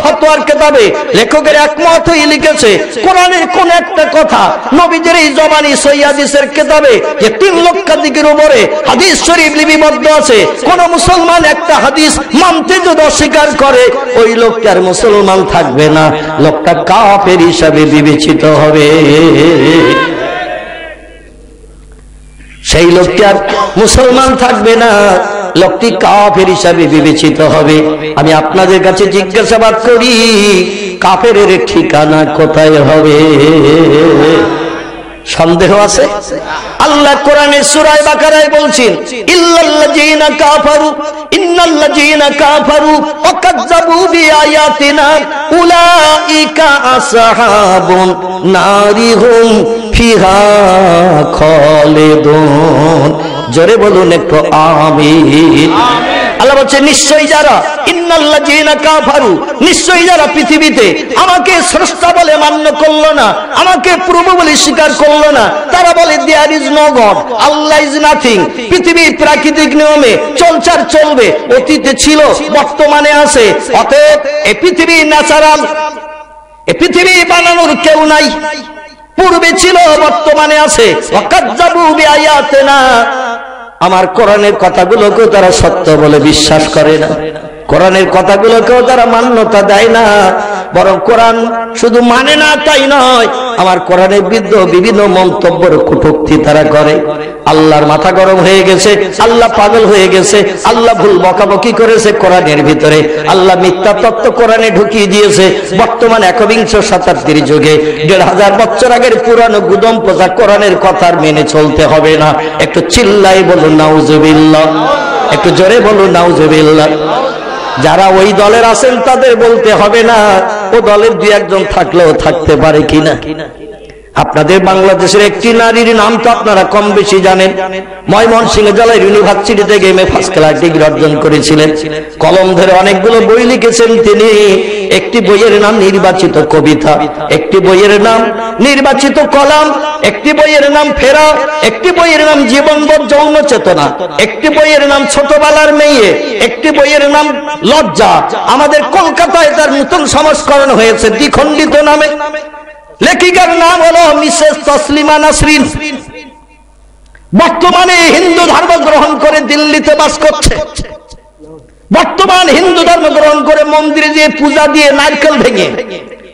ফতোয়ার কিতাবে লেখকের একমত হয়ে লিখেছে কোরআনের কোন একটা কথা নবীজির এই জবানি সহিহ হাদিসের কিতাবে যে 3 লক্ষাধিকের উপরে হাদিস শরীফ লিপিবদ্ধ আছে। কোন মুসলমান একটা হাদিস মানতে যদি অস্বীকার করে, ওই লোকটা আর মুসলমান থাকবে না, লোকটা কাফের হিসাবে বিবেচিত হবে। সেই লোকটা আর মুসলমান থাকবে না, লোকটি কাফের হিসাবে বিবেচিত হবে। আমি আপনাদের কাছে জিজ্ঞাসাবাদ করি, কাফেরের ঠিকানা কোথায় হবে? সন্দেহ আছে? আল্লাহ কোরআনে সূরা বাকারায় বলছেন, ইল্লাল্লাযীনা কাফারু ইন্নাল্লাযীনা কাফারু ওয়া কাযযাবু বিআয়াতিনা উলাইকা আসহাবুন নারি হুম ফিহা খালিদুন। জোরে বলুন একটু আমিন। আল্লাহ বলছে নিশ্চয়ই যারা ইন্নাল্লাযীনা কাফারু, নিশ্চয়ই যারা পৃথিবীতে আমাকে স্রষ্টা বলে মান্য করলো না, আমাকে প্রভু বলে স্বীকার করলো না, তারা বলে there is no god, Allah is nothing. পৃথিবীর প্রাকৃতিক নিয়মে চলচার চলবে, অতীতে ছিল বর্তমানে আছে, অতএব এই পৃথিবী ন্যাচারাল, এই পৃথিবী বানানোর কেউ নাই, পূর্বে ছিল বর্তমানে আছে। ওয়া কাযযাবু বিআয়াতিনা, আমার কোরআনের কথাগুলোকেও তারা সত্য বলে বিশ্বাস করে না, কোরআনের কথাগুলোকেও তারা মান্যতা দেয় না, বরং কোরআন শুধু মানে না তাই নয়, আমার কোরআনের বিরুদ্ধে বিভিন্ন মন্তব্যের কটূক্তি তারা করে। আল্লাহর মাথা গরম হয়ে গেছে, আল্লাহ পাগল হয়ে গেছে, আল্লাহ ভুল বকাবকি করেছে কোরআনের ভিতরে, আল্লাহ মিথ্যা তত্ত্ব কোরআনে ঢুকিয়ে দিয়েছে। বর্তমান একবিংশ শতাব্দীর যুগে ১৫০০ বছর আগের পুরানো গুদম পোজা কোরআনের কথা মেনে চলতে হবে না। একটু চিল্লাই বলুন নাউজুবিল্লাহ, একটু জোরে বলুন নাউজুবিল্লাহ। যারা ওই দলের আছেন তাদের বলতে হবে না, ও দলের দুই একজন থাকলেও থাকতে পারে কিনা। আপনাদের বাংলাদেশের একটি নারীর নাম তো আপনারা কম বেশি জানেন। ময়মনসিংহ জেলার ইউনিভার্সিটি থেকে এমএ ফার্স্ট ক্লাস ডিগ্রি অর্জন করেছিলেন, কলম ধরে অনেকগুলো বই লিখেছেন তিনি। একটি বইয়ের নাম নির্বাচিত কবিতা, একটি বইয়ের নাম নির্বাচিত কলাম, একটি বইয়ের নাম ফেরা, একটি বইয়ের নাম জীবনবোধ যৌন চেতনা, একটি বইয়ের নাম ছোটবেলার মেয়ে, একটি বইয়ের নাম লজ্জা। আমাদের কলকাতায় তার নতুন সংস্করণ হয়েছে দ্বিখণ্ডিত নামে। লেখিকার নাম হলো মিসেস তসলিমা নাসরিন। বর্তমানে হিন্দু ধর্ম গ্রহণ করে দিল্লিতে বাস করছে। বর্তমান হিন্দু ধর্ম গ্রহণ করে মন্দিরে দিয়ে পূজা দিয়ে নারকেল ভেঙে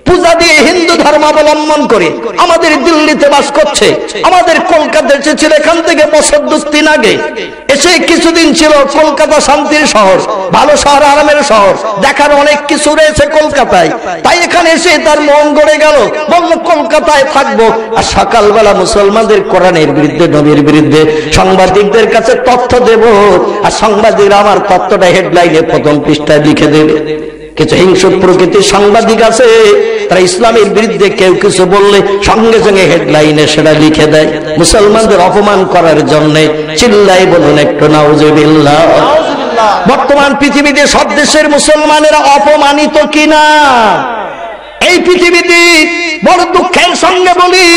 পূজা দিয়ে হিন্দু ধর্ম অবলম্বন করে আমাদের দিল্লিতে বাস করছে। আমাদের কলকাতা এসেছিল এখান থেকে বছর ২-৩ আগে, এসে কিছুদিন ছিল। কলকাতা শান্তির শহর, ভালো শহর, আরামের শহর, দেখার অনেক কিছু রয়েছে কলকাতায়। তাই এখানে এসে তার মন গড়ে গেল, বলল কলকাতায় থাকবো। আর সকালবেলা মুসলমানদের কোরআনের বিরুদ্ধে, নবীর বিরুদ্ধে সাংবাদিকদের কাছে তথ্য দেব, আর সাংবাদিকরা আমার তথ্যটা হেডলাইনে প্রথম পৃষ্ঠায় লিখে দেবে। কিছু হিংস্র প্রকৃতির সাংবাদিক আছে, তারা ইসলামের বিরুদ্ধে কেউ কিছু বললে সঙ্গে সঙ্গে হেডলাইনে সেটা লিখে দেয়, মুসলমানদের অপমান করার জন্য। চিল্লাই বলুন একটু নাউজুবিল্লাহ। বর্তমান পৃথিবীতে সব দেশের মুসলমানেরা অপমানিত কিনা? এই পৃথিবীতে বড় দুঃখের সঙ্গে বলি,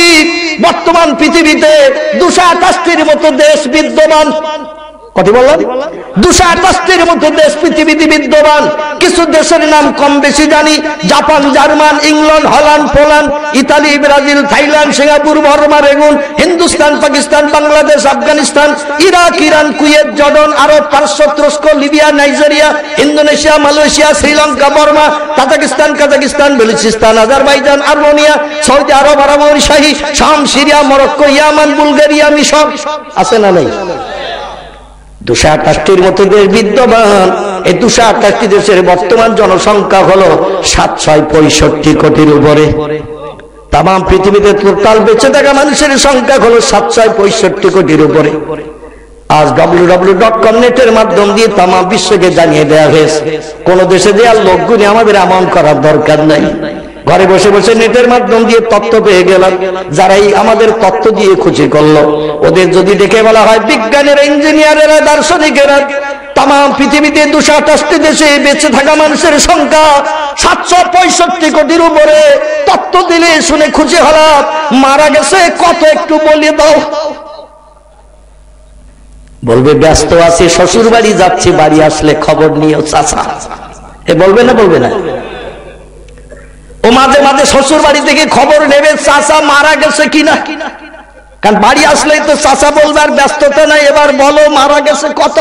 বর্তমান পৃথিবীতে ২২৮টির মতো দেশ বিদ্যমান। কত বললাম? ২২৮টির মতো দেশ পৃথিবীতে বিদ্যমান। কিছু দেশের নাম কম বেশি জানি, Japan, German, England, Holland, Poland, Italy, Brazil, Thailand, Singapore, Burma, Rangoon, Hindustan, Pakistan, Bangladesh, Afghanistan, Iraq, Iran, Kuwait, Jordan, Arab, পারস্য, তুরস্ক, Libya, Nigeria, Indonesia, Malaysia, Sri Lanka, Burma, Tajikistan, Kazakhstan, Balochistan, Azerbaijan, Armenia, Saudi Arab, Arab শাহী, শাম, সিরিয়া, মরক্কো, ইয়ামান, বুলগেরিয়া, মিশর। আছে না নেই? ২২৮টির মতো দেশ বিদ্যমান। এই ২২৮টি দেশের বর্তমান জনসংখ্যা হলো ৭৬৫ কোটির উপরে। তাম পৃথিবীতে টোটাল বেঁচে থাকা মানুষের সংখ্যা হলো ৭৬৫ কোটির উপরে। আজ www.com নেটের মাধ্যম দিয়ে তাম বিশ্বকে জানিয়ে দেওয়া হয়েছে, কোন দেশে দেওয়ার লোকগুলি আমাদের আমল করার দরকার নাই। ঘরে বসে বসে নেটের মাধ্যম দিয়ে তথ্য পেয়ে গেলাম। যারাই আমাদের তথ্য দিয়ে খুশি করলো, ওদের যদি ডেকে বলা হয় বিজ্ঞানীরা, ইঞ্জিনিয়ারেরা, দার্শনিকেরা, তাম পৃথিবীতে ২২৮টি দেশে বেঁচে থাকা মানুষের সংখ্যা ৭৬৫ কোটির উপরে। তথ্য দিলে শুনে খুশি হলাম। মারা গেছে কত একটু বলে দাও। বলবে ব্যস্ত আছে, শ্বশুর বাড়ি যাচ্ছি, বাড়ি আসলে খবর নিও চাচা। এ বলবে না? বলবে না? ও মাঝে মাঝে শ্বশুর বাড়ি থেকে খবর নেবে চাচা মারা গেছে কিনা, কারণ বাড়ি আসলেই তো চাচা বলবে আর ব্যস্ততা নাই। এবার বলো মারা গেছে কত?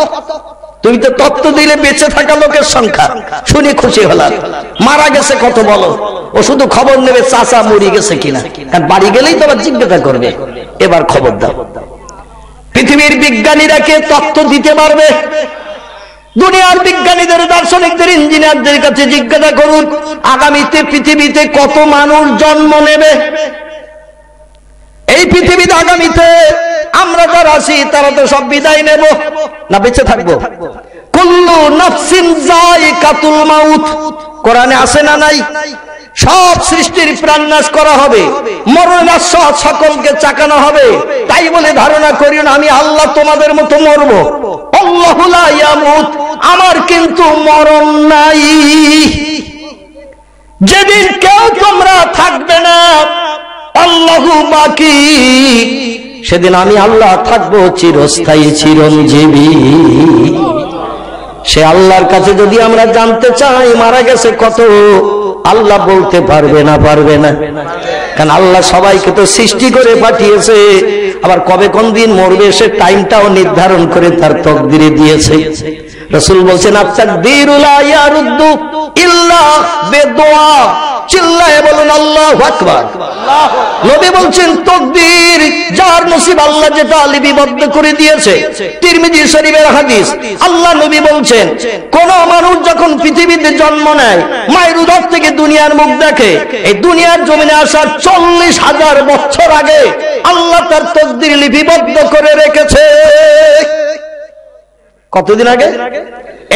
তুমি তো তথ্য দিলে বেঁচে থাকা লোকের সংখ্যা, শুনে খুশি হলাম। মারা গেছে কত বলো? ও শুধু খবর নেবে চাচা মরে গেছে কিনা, কারণ বাড়ি গেলেই তো আবার জিজ্ঞাসা করবে। এবার খবর দাও। পৃথিবীর বিজ্ঞানীরা কে তথ্য দিতে পারবে? দুনিয়ার বিজ্ঞানীদের, দার্শনিকদের, ইঞ্জিনিয়ারদের কাছে জিজ্ঞাসা করুন, আগামীতে পৃথিবীতে কত মানুষ জন্ম নেবে? এই পৃথিবীতে আগামীতে আমরা যারা আছি তারা তো সব বিদায় নেব না বেঁচে থাকবো? কুল্লু নাফসিন যায়িকাতুল মাউত, কোরআনে আছে না নাই? সব সৃষ্টির প্রাণ নাশ করা হবে, মরণের আশ্বাস সকলকে চাকানো হবে। তাই বলে ধারণা করিও না আমি আল্লাহ তোমাদের মতো মরবো। আল্লাহু লা ইয়ামুত, আমার কিন্তু মরণ নাই। যেদিন কেউ তোমরা থাকবে না, আল্লাহু বাকি, সেদিন আমি আল্লাহ থাকবো চিরস্থায়ী, চিরঞ্জীবী। সে আল্লাহর কাছে যদি আমরা জানতে চাই মারা গেছে কত, আল্লাহ বলতে পারবে না, পারবে না। কারণ আল্লাহ সবাইকে তো সৃষ্টি করে পাঠিয়েছে, আবার কবে কোন দিন মরবে সে টাইমটাও নির্ধারণ করে তার তকদিরে দিয়েছে। রাসূল বলছেন আত-তাকদীরু লা ইয়ারুদ্দু ইল্লা বিদুআ, চিল্লায়ে বলুন আল্লাহু আকবার। নবী বলছেন তকদীর যার নসিব আল্লাহ যেটা লিপিবদ্ধ করে দিয়েছে। তিরমিজি শরীফের হাদিস, আল্লাহ নবী বলছেন কোন মানুষ যখন পৃথিবীতে জন্ম নেয়, মায়ের উদর থেকে দুনিয়ার মুখ দেখে, এই দুনিয়ার জমিনে আসার 40,000 বছর আগে আল্লাহ তার তকদীর লিপিবদ্ধ করে রেখেছে। কতদিন আগে?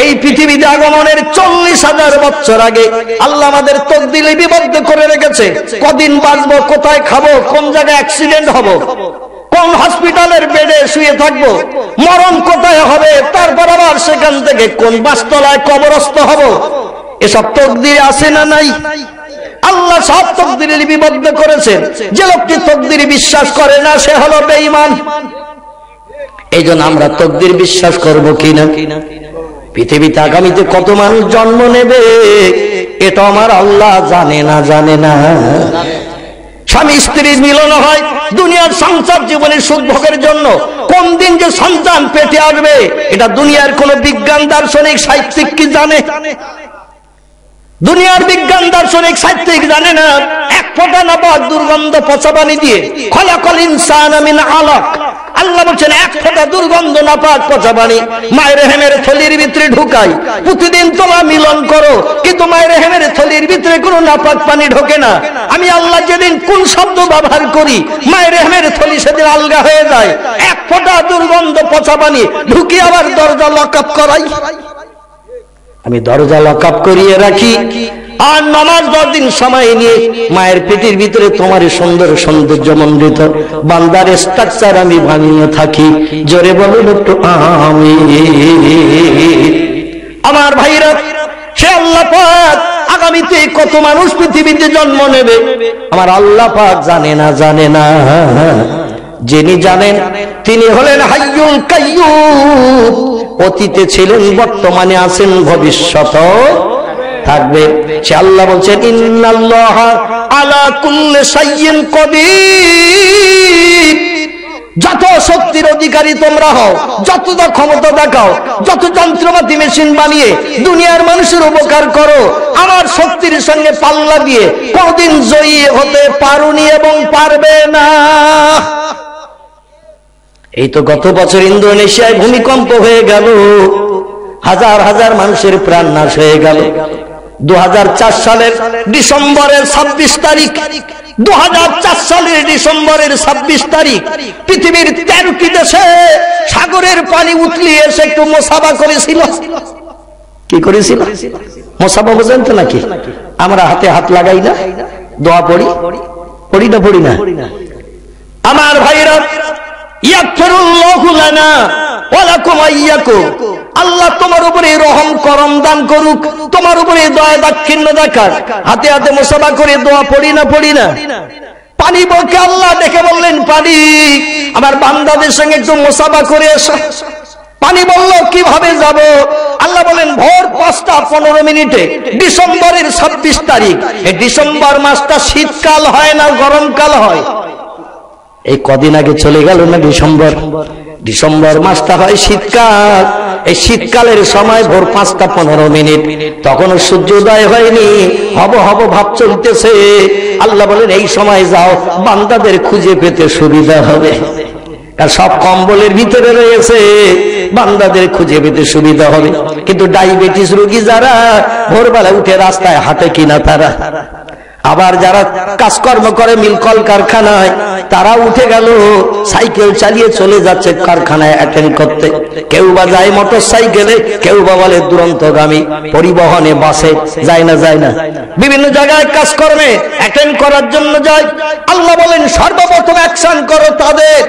এই পৃথিবীতে আগমনের 40,000 বছর আগে আল্লাহ আমাদের তকদীর লিপিবদ্ধ করে রেখেছে। কদিন বাঁচবো, কোথায় খাবো, কোন জায়গায় অ্যাক্সিডেন্ট হবো, কোন হসপিটালের বেডে শুয়ে থাকবো, মরণ কোথায় হবে, তারপর আবার সেখান থেকে কোন বাসতলায় কবরস্থ হব, এসব তকদীরে আছে না নাই? আল্লাহ সব তকদীরে লিপিবদ্ধ করেছেন। যে লোকটি তকদীরে বিশ্বাস করে না সে হলো বেঈমান। এই জন্য আমরা তকদীর বিশ্বাস করবো কিনা? পৃথিবীতে আগামীতে কত মানুষ জন্ম নেবে এটা আমার আল্লাহ জানে না, জানে না। স্বামী স্ত্রীর মিলন হয় দুনিয়ার সংসার জীবনের সুখ ভোগের জন্য। কোন দিন যে সন্তান পেটে আসবে এটা দুনিয়ার কোন বিজ্ঞান, দার্শনিক, সাহিত্যিক কি জানে? দুনিয়ার বিজ্ঞান, দার্শনিক, সাহিত্যিক জানে না। এক ফোঁটা নাপাক দুর্গন্ধ পচা পানি দিয়ে খলাকাল ইনসানা মিন আলাক, আল্লাহ বলছেন এক ফোঁটা দুর্গন্ধ নাপাক পচা পানি মায়ের রেহেমের থলির ভিতরে ঢুকাই। প্রতিদিন তোমরা মিলন করো, কিন্তু মায়ের রেহেমের থলির ভিতরে কোনো নাপাক পানি ঢোকে না। আমি আল্লাহ যেদিন কোন শব্দ ব্যবহার করি মায়ের রেহেমের থলি সেদিন আলগা হয়ে যায়। এক ফোঁটা দুর্গন্ধ পচা পানি ঢুকি আবার দরজা লকআপ করাই। আমি দরজা লকআপ করিয়ে রাখি, আর নামাজ 10 দিন সময় নিয়ে মায়ের পেটের ভিতরে তোমার সুন্দর সৌন্দর্য মণ্ডিত বান্দার স্ট্রাকচার আমি ভাঙিয়ে থাকি। জোরে বলুন একটু আমিন। আমার ভাইরা, সে আল্লাহ পাক আগামীতে কত মানুষ পৃথিবীতে জন্ম নেবে আমার আল্লাহ পাক জানে না, জানে না। যিনি জানেন তিনি হলেন হাইয়ুল কাইয়্যুম। অতীতে ছিলেন, বর্তমানে আছেন, ভবিষ্যতেও থাকবে। সে আল্লাহ বলছেন ইন্নাল্লাহা আলা কুল্লি শাইইন কদির। যত শক্তির অধিকারী তোমরা হও, যত ক্ষমতা দেখাও, যত যন্ত্রপাতি মেশিন বানিয়ে দুনিয়ার মানুষের উপকার করো, আমার শক্তির সঙ্গে পাল্লা দিয়ে কোনদিন জয়ী হতে পারোনি এবং পারবে না। এই তো গত বছর ইন্দোনেশিয়ায় ভূমিকম্প হয়ে গেল, হাজার হাজার মানুষের প্রাণ নাশ হয়ে গেল। 2004 সালের ডিসেম্বরের 26 তারিখ, 2004 সালের ডিসেম্বরের 26 তারিখ পৃথিবীর 13টি দেশে সাগরের পানি উতলিয়ে এসে একটু মোসাবা করেছিল। কি করেছিল? মোসাবা বোঝেন তো নাকি? আমরা হাতে হাত লাগাই না, দোয়া পড়ি, পড়ি না, পড়ি না? আমার ভাইরা, ইয়াগফিরুল্লাহু লানা ওয়া লাকুম আইয়াকুম, আল্লাহ তোমার উপরে রহম করম দান করুক, তোমার উপরে দয়া দাক্ষিণ্য দেখাক। হাতে হাতে মুসাফা করে দোয়া পড়ি না, পড়ি না? পানি বকে আল্লাহ ডেকে বললেন পানি আমার বান্দাদের সঙ্গে একটু মুসাফা করে এসো। পানি বলল কিভাবে যাব? আল্লাহ বলেন ভোর 5:15 ডিসেম্বরের 26 তারিখ। এই ডিসেম্বর মাসটা শীতকাল হয় না গরমকাল হয়? এই কদিন আগে চলে গেল না ডিসেম্বর। ডিসেম্বর মাসটা হয় শীতকাল। এই শীতকালের সময় ভোর 5:15, তখনও সূর্যোদয় হয়নি, হব হব ভাব চলতেছে। আল্লাহ বলেন এই সময় যাও, বান্দাদের খুঁজে পেতে সুবিধা হবে। আর সব কম্বলের ভিতরে রয়েছে, বান্দাদের খুঁজে পেতে সুবিধা হবে। কিন্তু ডায়াবেটিস রোগী যারা ভোরবেলা উঠে রাস্তায় হাঁটে কিনা তারা, আবার যারা কাজকর্ম করে মিল কল কারখানায়, তারা উঠে গেল সাইকেল চালিয়ে চলে যাচ্ছে কারখানায় অ্যাটেন্ড করতে। কেউ বা যায় মোটর সাইকেলে, কেউ বা বলে দুরন্তগামী পরিবহনে, বাসে যায় না বিভিন্ন জায়গায় কাজকর্মে অ্যাটেন্ড করার জন্য যায়। আল্লাহ বলেন সর্বপ্রথম অ্যাকশন করো তাদের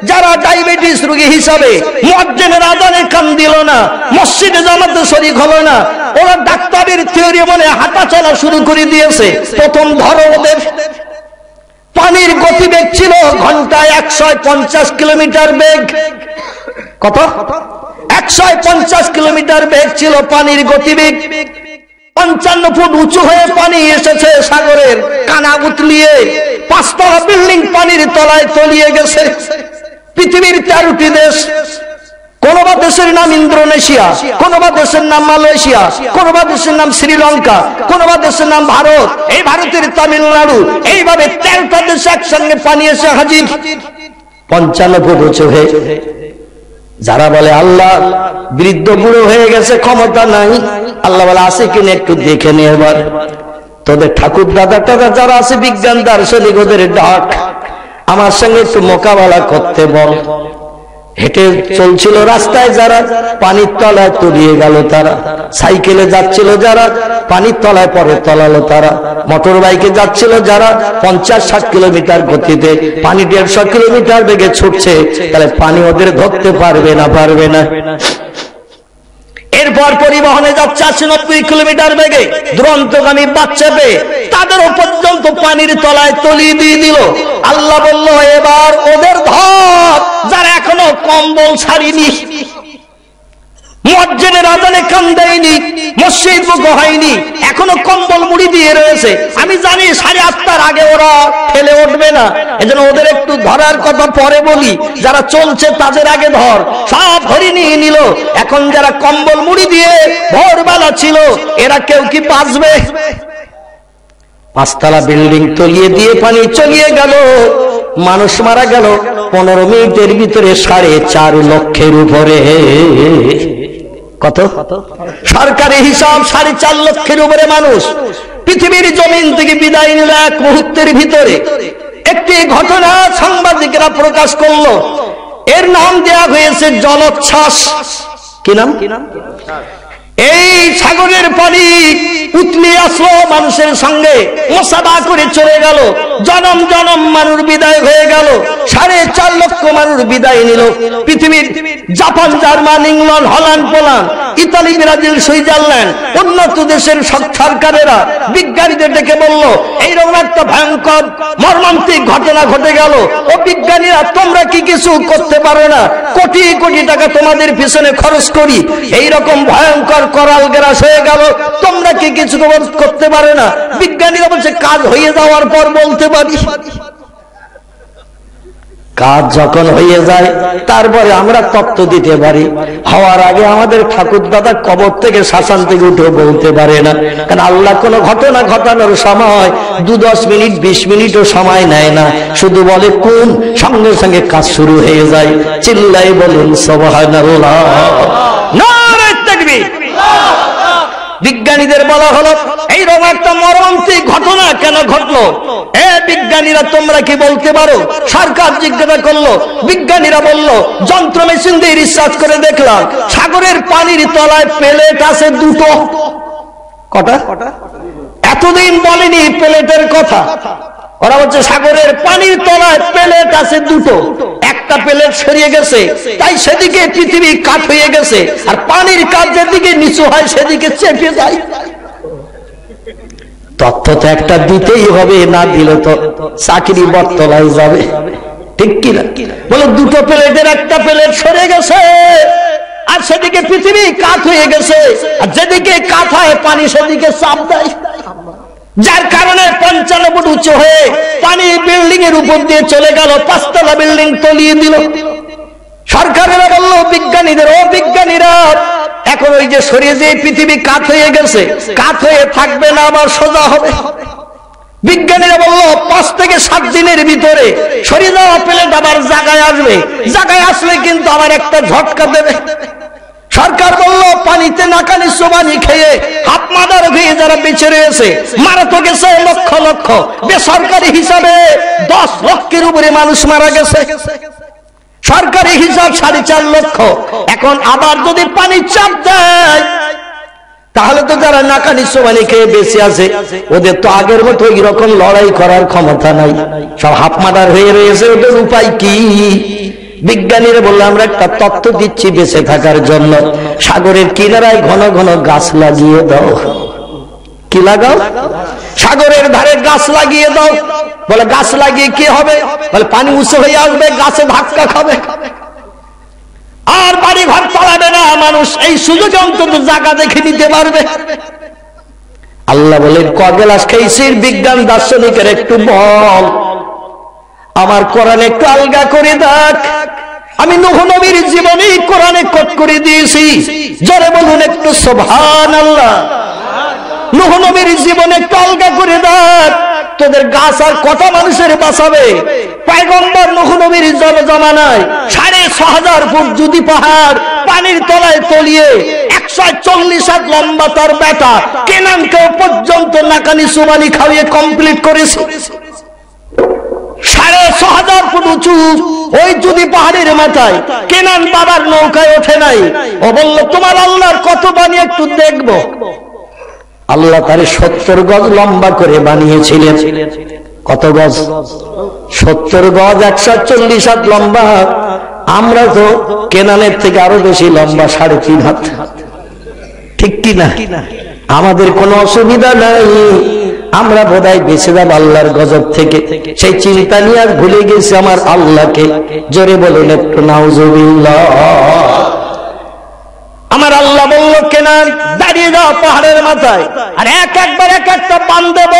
যারা ডায়াবেটিস রোগী হিসাবে মুয়াজ্জিনের আযানে কান দিল না, মসজিদে জামাতে শরীক হলো না, ওরা ডাক্তারের থিওরি মনে হাঁটা চলা শুরু করে দিয়েছে। প্রথম ধরো ওদের পানির গতিবেগ ছিল ঘন্টায় 150 কিলোমিটার বেগ। কত? 150 কিলোমিটার বেগ ছিল পানির গতিবেগ। 55 ফুট উঁচু হয়ে পানি এসেছে সাগরের কানা উতলিয়ে, 5 তলা বিল্ডিং পানির তলায় তলিয়ে গেছে। পৃথিবীর 13টি দেশ, কোনবা দেশের নাম ইন্দোনেশিয়া, কোনবা দেশের নাম মালয়েশিয়া, কোনবা দেশের নাম শ্রীলঙ্কা, কোনবা দেশের নাম ভারত, এই ভারতের তামিলনাড়ু, এইভাবে 13টা দেশ একসঙ্গে পানি এসে হাজির 55 ফুট উঁচু হয়ে। যারা বলে আল্লাহ বৃদ্ধ বুড়ো হয়ে গেছে, ক্ষমতা নাই, আল্লাহ বলে আছে কিনা একটু দেখে নে এবার। তোদের ঠাকুর দাদা টাদা যারা আছে বিজ্ঞান দার্শনিক, ওদের ডাক আমার সঙ্গে একটু মোকাবেলা করতে বল। হেঁটে চলছিল রাস্তায় যারা, পানির তলায় তলিয়ে গেল তারা। সাইকেলে যাচ্ছিল যারা, পানির তলায় পরে তলালো তারা। মোটর বাইকে যাচ্ছিল যারা 50-60 কিলোমিটার গতিতে, পানি 150 কিলোমিটার বেগে ছুটছে, তাহলে পানি ওদের ধরতে পারবে না। এরপর পরিবহনে যাচ্ছে 80-90 কিলোমিটার বেগে দুরন্তগামী বাচ্চা পেয়ে, তাদেরও পর্যন্ত পানির তলায় তলিয়ে দিয়ে দিল। আল্লাহ বলল এবার ওদের ধর যারা এখনো কম্বল ছাড়িনি, মুয়াজ্জিনের আযানে কান দেয়নি, মসজিদ মুখো হয়নি, এখনো কম্বল মুড়ি দিয়ে রয়েছে। আমি জানি 8:30টার আগে ওরা ফেলে উঠবে না, এজন্য ওদের একটু ধরার কথা পরে বলি। যারা চলছে তাদের আগে ধর, সব ধরে নিয়ে নিল। এখন যারা কম্বল মুড়ি দিয়ে ভোরবেলা ছিল, এরা কেউ কি বাঁচবে? 5 তলা বিল্ডিং তলিয়ে দিয়ে পানি চলিয়ে গেল, মানুষ মারা গেল 15 মিনিটের ভিতরে 4.5 লক্ষের উপরে। কত? সরকারি হিসাব 4.5 লক্ষের উপরে মানুষ পৃথিবীর জমিন থেকে বিদায় নিল এক মুহূর্তের ভিতরে। একটি ঘটনা সাংবাদিকরা প্রকাশ করলো, এর নাম দেয়া হয়েছে জলোচ্ছ্বাস। কি নাম? এই সাগরের পানি উতলে আসলো মানুষের সঙ্গে মোসাবা করে চলে গেল, জনম জনম মানুষ বিদায় হয়ে গেল, 4.5 লক্ষ মানুষ বিদায় নিল। পৃথিবীর Japan, German, England, Holland, Poland, Italy, Brazil, Switzerland, উন্নত দেশের সরকারেরা বিজ্ঞানীদের ডেকে বলল এইরকম একটা ভয়ঙ্কর মর্মান্তিক ঘটনা ঘটে গেল, ও বিজ্ঞানীরা তোমরা কি কিছু করতে পারো না? কোটি কোটি টাকা তোমাদের পিছনে খরচ করি, এইরকম ভয়ঙ্কর করাল গ্রাস হয়ে গেল, তোমরা কি কিছু করতে পারো না? বিজ্ঞানীরা বলছে কাজ হয়ে যাওয়ার পর বলতে পারি। কাজ যখন হয়ে যায় তারপরে আমরা তত্ত্ব দিতে পারি, হওয়ার আগে আমাদের ঠাকুর দাদা কবর থেকে শ্মশান থেকে উঠে বলতে পারে না। কারণ আল্লাহ কোনো ঘটনা ঘটানোর সময় 2-10 মিনিট 20 মিনিটও সময় নেয় না, শুধু বলে কোন, সঙ্গে সঙ্গে কাজ শুরু হয়ে যায়। চিল্লাই বলুন সুবহানাল্লাহ, নারে তাকবীর। বিজ্ঞানীদের বলা হলো এইরকম একটা মর্মান্তিক ঘটনা কেন ঘটলো, এ বিজ্ঞানীরা তোমরা কি বলতে পারো? সরকার জিজ্ঞাসা করলো, বিজ্ঞানীরা বলল যন্ত্র মেশিন দিয়ে রিসার্চ করে দেখলাম সাগরের পানির তলায় প্লেট আছে 2টো। কটা? এতদিন বলেনি প্লেটের কথা, ওরা বলছে সাগরের পানির তলায় প্লেট আছে 2টো, একটা প্লেট সরিয়ে গেছে, তাই সেদিকে পৃথিবী কাত হয়ে গেছে, আর পানির কাত যেদিকে নিচু হয় সেদিকে চেপে যায়। তথ্য তো একটা দিতেই হবে, না দিলে তো চাকরি বটতলায় যাবে, ঠিক কিনা? বলে 2টো প্লেটের একটা প্লেট সরে গেছে, আর সেদিকে পৃথিবী কাত হয়ে গেছে, আর যেদিকে কাত হয় পানি সেদিকে চাপ দেয়, যার কারণে 55 ফুট উঁচু হয়ে পানি বিল্ডিং এর উপর দিয়ে চলে গেল, 5 তলা বিল্ডিং তলিয়ে দিল। সরকারেরা বলল বিজ্ঞানীদের, ও বিজ্ঞানীরা এখন ওই যে সরিয়ে যে পৃথিবী কাত হয়ে গেছে, কাত হয়ে থাকবে না, আবার সোজা হবে। বিজ্ঞানীরা বলল 5 থেকে 7 দিনের ভিতরে সরে যাওয়া প্লেট আবার জায়গায় আসবে, জায়গায় আসলে কিন্তু আবার একটা ঝটকা দেবে। সরকার বলল পানিতে নাকানি চোবানি খেয়ে হাত মাদার হয়ে যারা বেঁচে রয়েছে মারা তো গেছে লক্ষ লক্ষ, বেসরকারি হিসাবে 10 লক্ষের উপরে মানুষ মারা গেছে, সরকারি হিসাব 4.5 লক্ষ। এখন আবার যদি পানি চাপ দেয় তাহলে তো যারা নাকানি চোবানি খেয়ে বেঁচে আছে ওদের তো আগের মতো এরকম লড়াই করার ক্ষমতা নাই, সব হাফ মাদার হয়ে রয়েছে। ওদের উপায় কি? বিজ্ঞানীরা বললো আমরা একটা তত্ত্ব দিচ্ছি বেঁচে থাকার জন্য, সাগরের কিনারায় ঘন ঘন গাছ লাগিয়ে দাও। কি লাগাও? সাগরের ধারে গাছ লাগিয়ে দাও। বলে গাছ লাগিয়ে কি হবে? বলে পানি উঁচু হয়ে আসবে, গাছে ধাক্কা খাবে, আর বাড়ি ঘর চালাবে না মানুষ, এই সুযোগে অন্তত জায়গা দেখে নিতে পারবে। আল্লাহ বলেন ক গ্লাস খেয়েছিস বিজ্ঞান দার্শনিকের একটু বল, আমার কোরআন একটু আলগা করে দেখ। আমি নূহ নবীর জীবনে কোরআনে কোট করে দিয়েছি, জোরে বলুন একটু সুবহানাল্লাহ। নূহ নবীর জীবনে একটু আলগা করে দেখ, তোদের গাছ আর কত মানুষের বাঁচাবে? পয়গম্বর নূহ নবীর জমানায় 6,500 ফুট যদি পাহাড় পানির তলায় তলিয়ে 140 হাত লম্বা তার বেটা কেনানকে পর্যন্ত নাকানি চুবানি খাইয়ে কমপ্লিট করেছে। 6,500 ফুট উঁচু ওই যদি পাহাড়ের মাথায় কেনান বাবার নৌকায় ওঠে নাই। ও বলল তোমার আল্লাহর কত বাণী একটু দেখবো। আল্লাহ তারে 70 গজ লম্বা করে বানিয়েছিলেন। কত গজ? 70 গজ, 140 হাত লম্বা। আমরা তো কেনানের থেকে আরো বেশি লম্বা, 3.5 হাত। ঠিক কি না? আমাদের কোনো অসুবিধা নাই, আমরা বোধহয় বেঁচে যাব আল্লাহর গজব থেকে। সেই চিন্তা নিয়ে আর ভুলে গেছি আমার আল্লাহকে। জোরে বলুন একটু নাউজুবিল্লাহ। আমার আল্লাহ বলল কেনান দাঁড়িয়ে যাও পাহাড়ের মাথায়, আর একবার এক একটা পান দেব,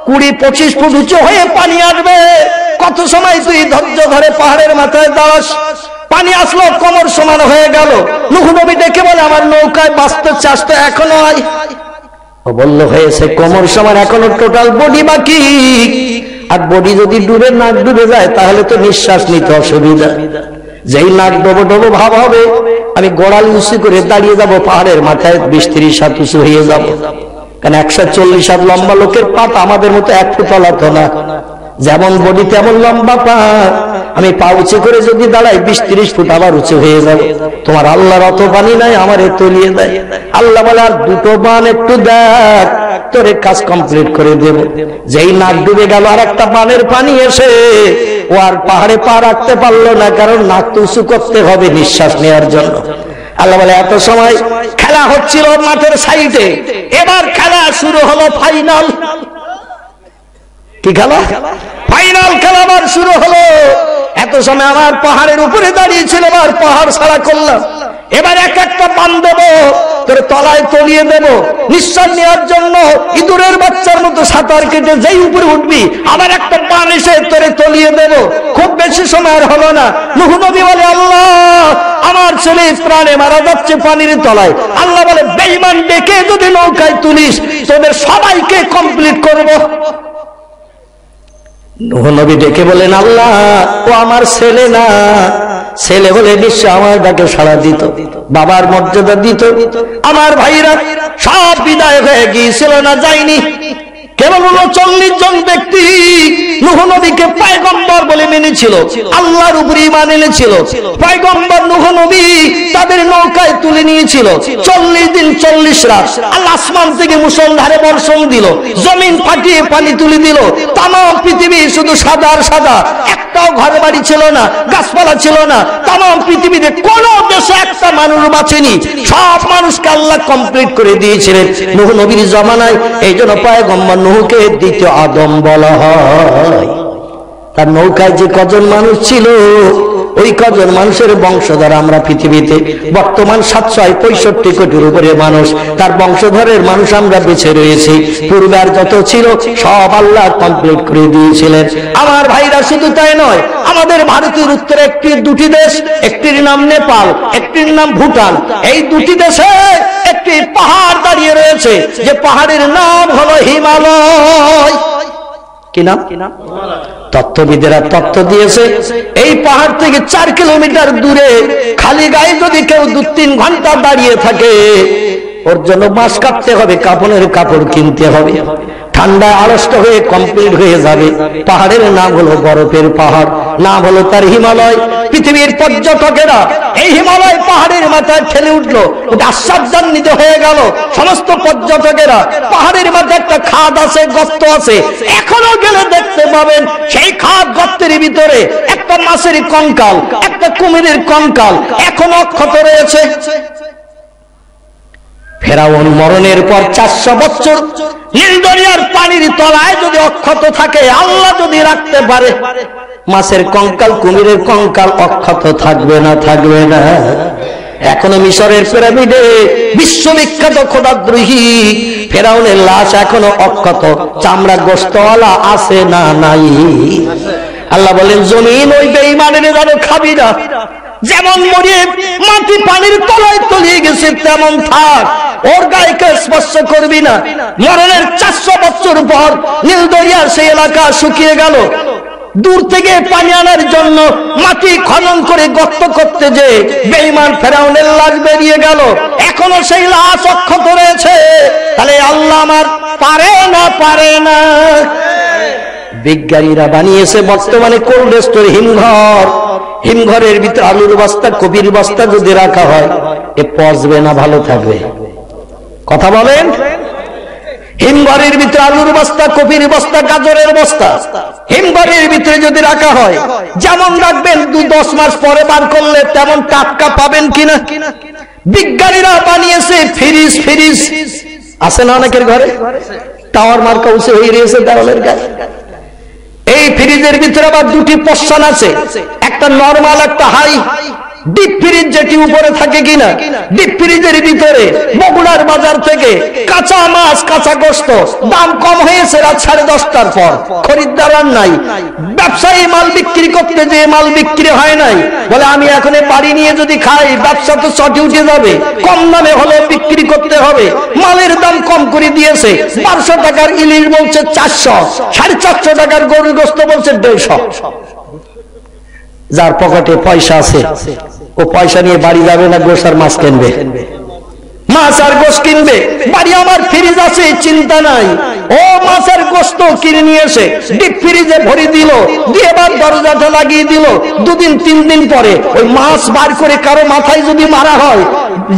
20-25 ফুট উঁচু হয়ে পানি আসবে। কত সময় তুই ধৈর্য ধরে পাহাড়ের মাথায় দাঁড়াস? পানি আসলো, কোমর সমান হয়ে গেল। নূহ নবী ডেকে বলে আমার নৌকায় বাঁচতে চাস তো এখনো আয়। ও বলল হয়েছে কোমর সমান, এখনো টোটাল বডি বাকি। আর বডি যদি ডুবে নাক ডুবে যায় তাহলে তো নিঃশ্বাস নিতে অসুবিধা। যেই নাক ডোবো ডোবো ভাব হবে, আমি গোড়ালি উঁচু করে দাঁড়িয়ে যাব পাহাড়ের মাথায়, 20-30 হাত উঁচু হয়ে যাব। কারণ 140 হাত লম্বা লোকের পাত আমাদের মতো 1 ফুট তলাতো না। যেমন বডি তেমন লম্বা পা, আমি পা উঁচু করে যদি দাঁড়াই 20-30 ফুট আবার উঁচু হয়ে যাবে। তোমার আল্লাহর অত পানি নাই, আমারে তলিয়ে দেয়। আল্লাহ বলে আর 2টো বান একটু দেখ, তোর কাজ কমপ্লিট করে দেব। যেই নাক ডুবে গেল আর একটা বানের পানি এসে ও আর পাহাড়ে পা রাখতে পারলো না, কারণ নাক তো উঁচু করতে হবে নিঃশ্বাস নেওয়ার জন্য। আল্লাহ বলে এত সময় খেলা হচ্ছিল মাঠের সাইডে, এবার খেলা শুরু হলো ফাইনাল। কি খেলা? ফাইনাল খেলা আবার শুরু হলো। এত সময় আমার পাহাড়ের উপরে দাঁড়িয়ে ছিল, আর পাহাড় ছাড়া করলাম। এবার এক একটা পান দেব, তোর তলায় তলিয়ে দেব। নিঃশ্বাস নেওয়ার জন্য ইঁদুরের বাচ্চার মতো সাঁতার কেটে যেই উপরে উঠবি, আবার একটা পান এসে তোরে তলিয়ে দেব। খুব বেশি সময় আর হলো না। নূহ নবী বলে আল্লাহ আমার ছেলে প্রাণে মারা যাচ্ছে পানির তলায়। আল্লাহ বলে বেঈমান ডেকে যদি নৌকায় তুলিস তোদের সবাইকে কমপ্লিট করব। নূহ নবী ডেকে বলেন আল্লাহ ও আমার ছেলে না, ছেলে হলে নিশ্চয় আমার ডাকে সাড়া দিত, বাবার মর্যাদা দিত। আমার ভাইরা সব বিদায় হয়ে গিয়েছিল না, যায়নি। কেবল 40 জন ব্যক্তি নূহ নবীকে পয়গম্বর বলে মেনেছিল, আল্লাহর উপর ঈমান এনেছিল। পয়গম্বর নূহ নবী তাদের নৌকায় তুলে নিয়েছিল। 40 দিন 40 রাত আল্লাহ আসমান থেকে মুষলধারে বর্ষণ দিল, জমিন ফাটিয়ে পানি তুলে দিল। তাম পৃথিবী শুধু সাদা আর সাদা, একটাও ঘর বাড়ি ছিল না, গাছপালা ছিল না। তাম পৃথিবীতে কোন দেশে একটা মানুষ বাঁচেনি, সব মানুষকে আল্লাহ কমপ্লিট করে দিয়েছিলেন নূহ নবীর জামানায়। এই জন্য পয়গম্বর নূহকে দ্বিতীয় আদম বলা হয়। তার নৌকায় যে কজন মানুষ ছিল, ওই কজন মানুষের বংশধর আমরা পৃথিবীতে বর্তমান 765 কোটির উপরে মানুষ, তার বংশধরের মানুষ আমরা বেঁচে রয়েছি। পূর্বে আর যত ছিল সব আল্লাহ কমপ্লিট করে দিয়েছিলেন। আমার ভাইরা শুধু তাই নয়, আমাদের ভারতের উত্তরে 2টি দেশ, একটির নাম নেপাল, একটির নাম ভুটান। এই 2টি দেশে একটি পাহাড় দাঁড়িয়ে রয়েছে, যে পাহাড়ের নাম হলো হিমালয়। কি নাম? তত্ত্ববিদেরা তত্ত্ব দিয়েছে এই পাহাড় থেকে 4 কিলোমিটার দূরে খালি গায়ে যদি কেউ 2-3 ঘন্টা দাঁড়িয়ে থাকে ওর জন্য বাঁশ কাটতে হবে, কাপড়ের কাপড় কিনতে হবে, ঠান্ডায় আড়ষ্ট হয়ে কমপ্লিট হয়ে যাবে। পাহাড়ের নাম হলো বরফের পাহাড়, নাম হলো তার হিমালয়। পৃথিবীর পর্যটকেরা এই হিমালয় পাহাড়ের মাথায় ঠেলে উঠলো, আশ্চর্যান্বিত হয়ে গেল সমস্ত পর্যটকেরা। পাহাড়ের মাথায় একটা খাদ আছে, গর্ত আছে, এখনো গেলে দেখতে পাবেন সেই খাদ গর্তের ভিতরে একটা মাছের কঙ্কাল, একটা কুমিরের কঙ্কাল এখনো অক্ষত রয়েছে। ফেরাউন মরণের পর 400 বছর নীল দরিয়ার পানির তলায় যদি অক্ষত থাকে, আল্লাহ যদি রাখতে পারে, মাছের কঙ্কাল কুমিরের কঙ্কাল অক্ষত থাকবে না? থাকবে না। এখনো মিশরের পিরামিডে বিশ্ববিখ্যাত খোদাদ্রোহী ফেরাউনের লাশ এখনো অক্ষত, চামড়া গোশতওয়ালা আছে না? নাই। আল্লাহ বলেন জমিন ওই বেঈমানের যেন খাবি না, যেমন মরিয়ে মাটি পানির তলায় তলিয়ে গেছে তেমন থাক, ওর গায়েকে স্পর্শ করবি না। মরণের 400 বছর পর নীল দরিয়ার সেই এলাকা শুকিয়ে গেল। দূর থেকে পানি আনার জন্য মাটি খনন করে গর্ত করতে যে বেঈমান ফেরাউনের লাশ বেরিয়ে গেল, এখনো সেই লাশ অক্ষত রয়েছে। তাহলে আল্লাহ আমার পারে না? পারে না। বিজ্ঞানীরা বানিয়েছে বর্তমানে কোল্ড স্টোর, হিমঘর। হিমঘরের ভিতরে আলুর বস্তা, কপির বস্তা যদি রাখা হয় এ পচবে না ভালো থাকবে? কথা বলেন। হিমঘরের ভিতরে আলুর বস্তা, কপির বস্তা, গাজরের বস্তা হিমঘরের ভিতরে যদি রাখা হয়, যেমন রাখবেন 2-10 মাস পরে বার করলে তেমন টাটকা পাবেন কিনা? বিজ্ঞানীরা বানিয়েছে ফ্রিজ। ফ্রিজ আছে না অনেকের ঘরে? টাওয়ার মার্কা উঁচু হয়ে রয়েছে দেওয়ালের গায়ে। এই ফ্রিজের ভিতরে আবার 2টি পোর্শন আছে, একটা নরমাল, একটা হাই। ডিপ ফ্রিজ যেটি উপরে থাকে কিনা, ডিপ ফ্রিজের ভিতরে বগুড়ার বাজার থেকে কাঁচা মাছ, কাঁচা গোশত দাম কম হয়েছে রাত 10:30টার পর, খরিদ্দার আর নাই। ব্যবসায়ী মাল বিক্রি করতে যে মাল বিক্রি হয় নাই, বলে আমি এখন বাড়ি নিয়ে যদি খাই ব্যবসা তো চটে উঠে যাবে, কম দামে হলে বিক্রি করতে হবে। মালের দাম কম করে দিয়েছে, 1200 টাকার ইলিশ বলছে 400, 450 টাকার গরুর গোশত বলছে 150। যার পকেটে পয়সা আছে ও পয়সা নিয়ে বাড়ি যাবে না, গোশ আর মাছ কিনবে, মাছ আর গোশ কিনবে। বাড়ি আমার ফ্রিজ আছে, চিন্তা নাই। ও মাছ আর গোশত কিনে নিয়ে এসে ডিপ ফ্রিজে ভরে দিল, দিয়ে এবার দরজাটা লাগিয়ে দিল। 2-3 দিন পরে ওই মাছ বার করে কারো মাথায় যদি মারা হয়,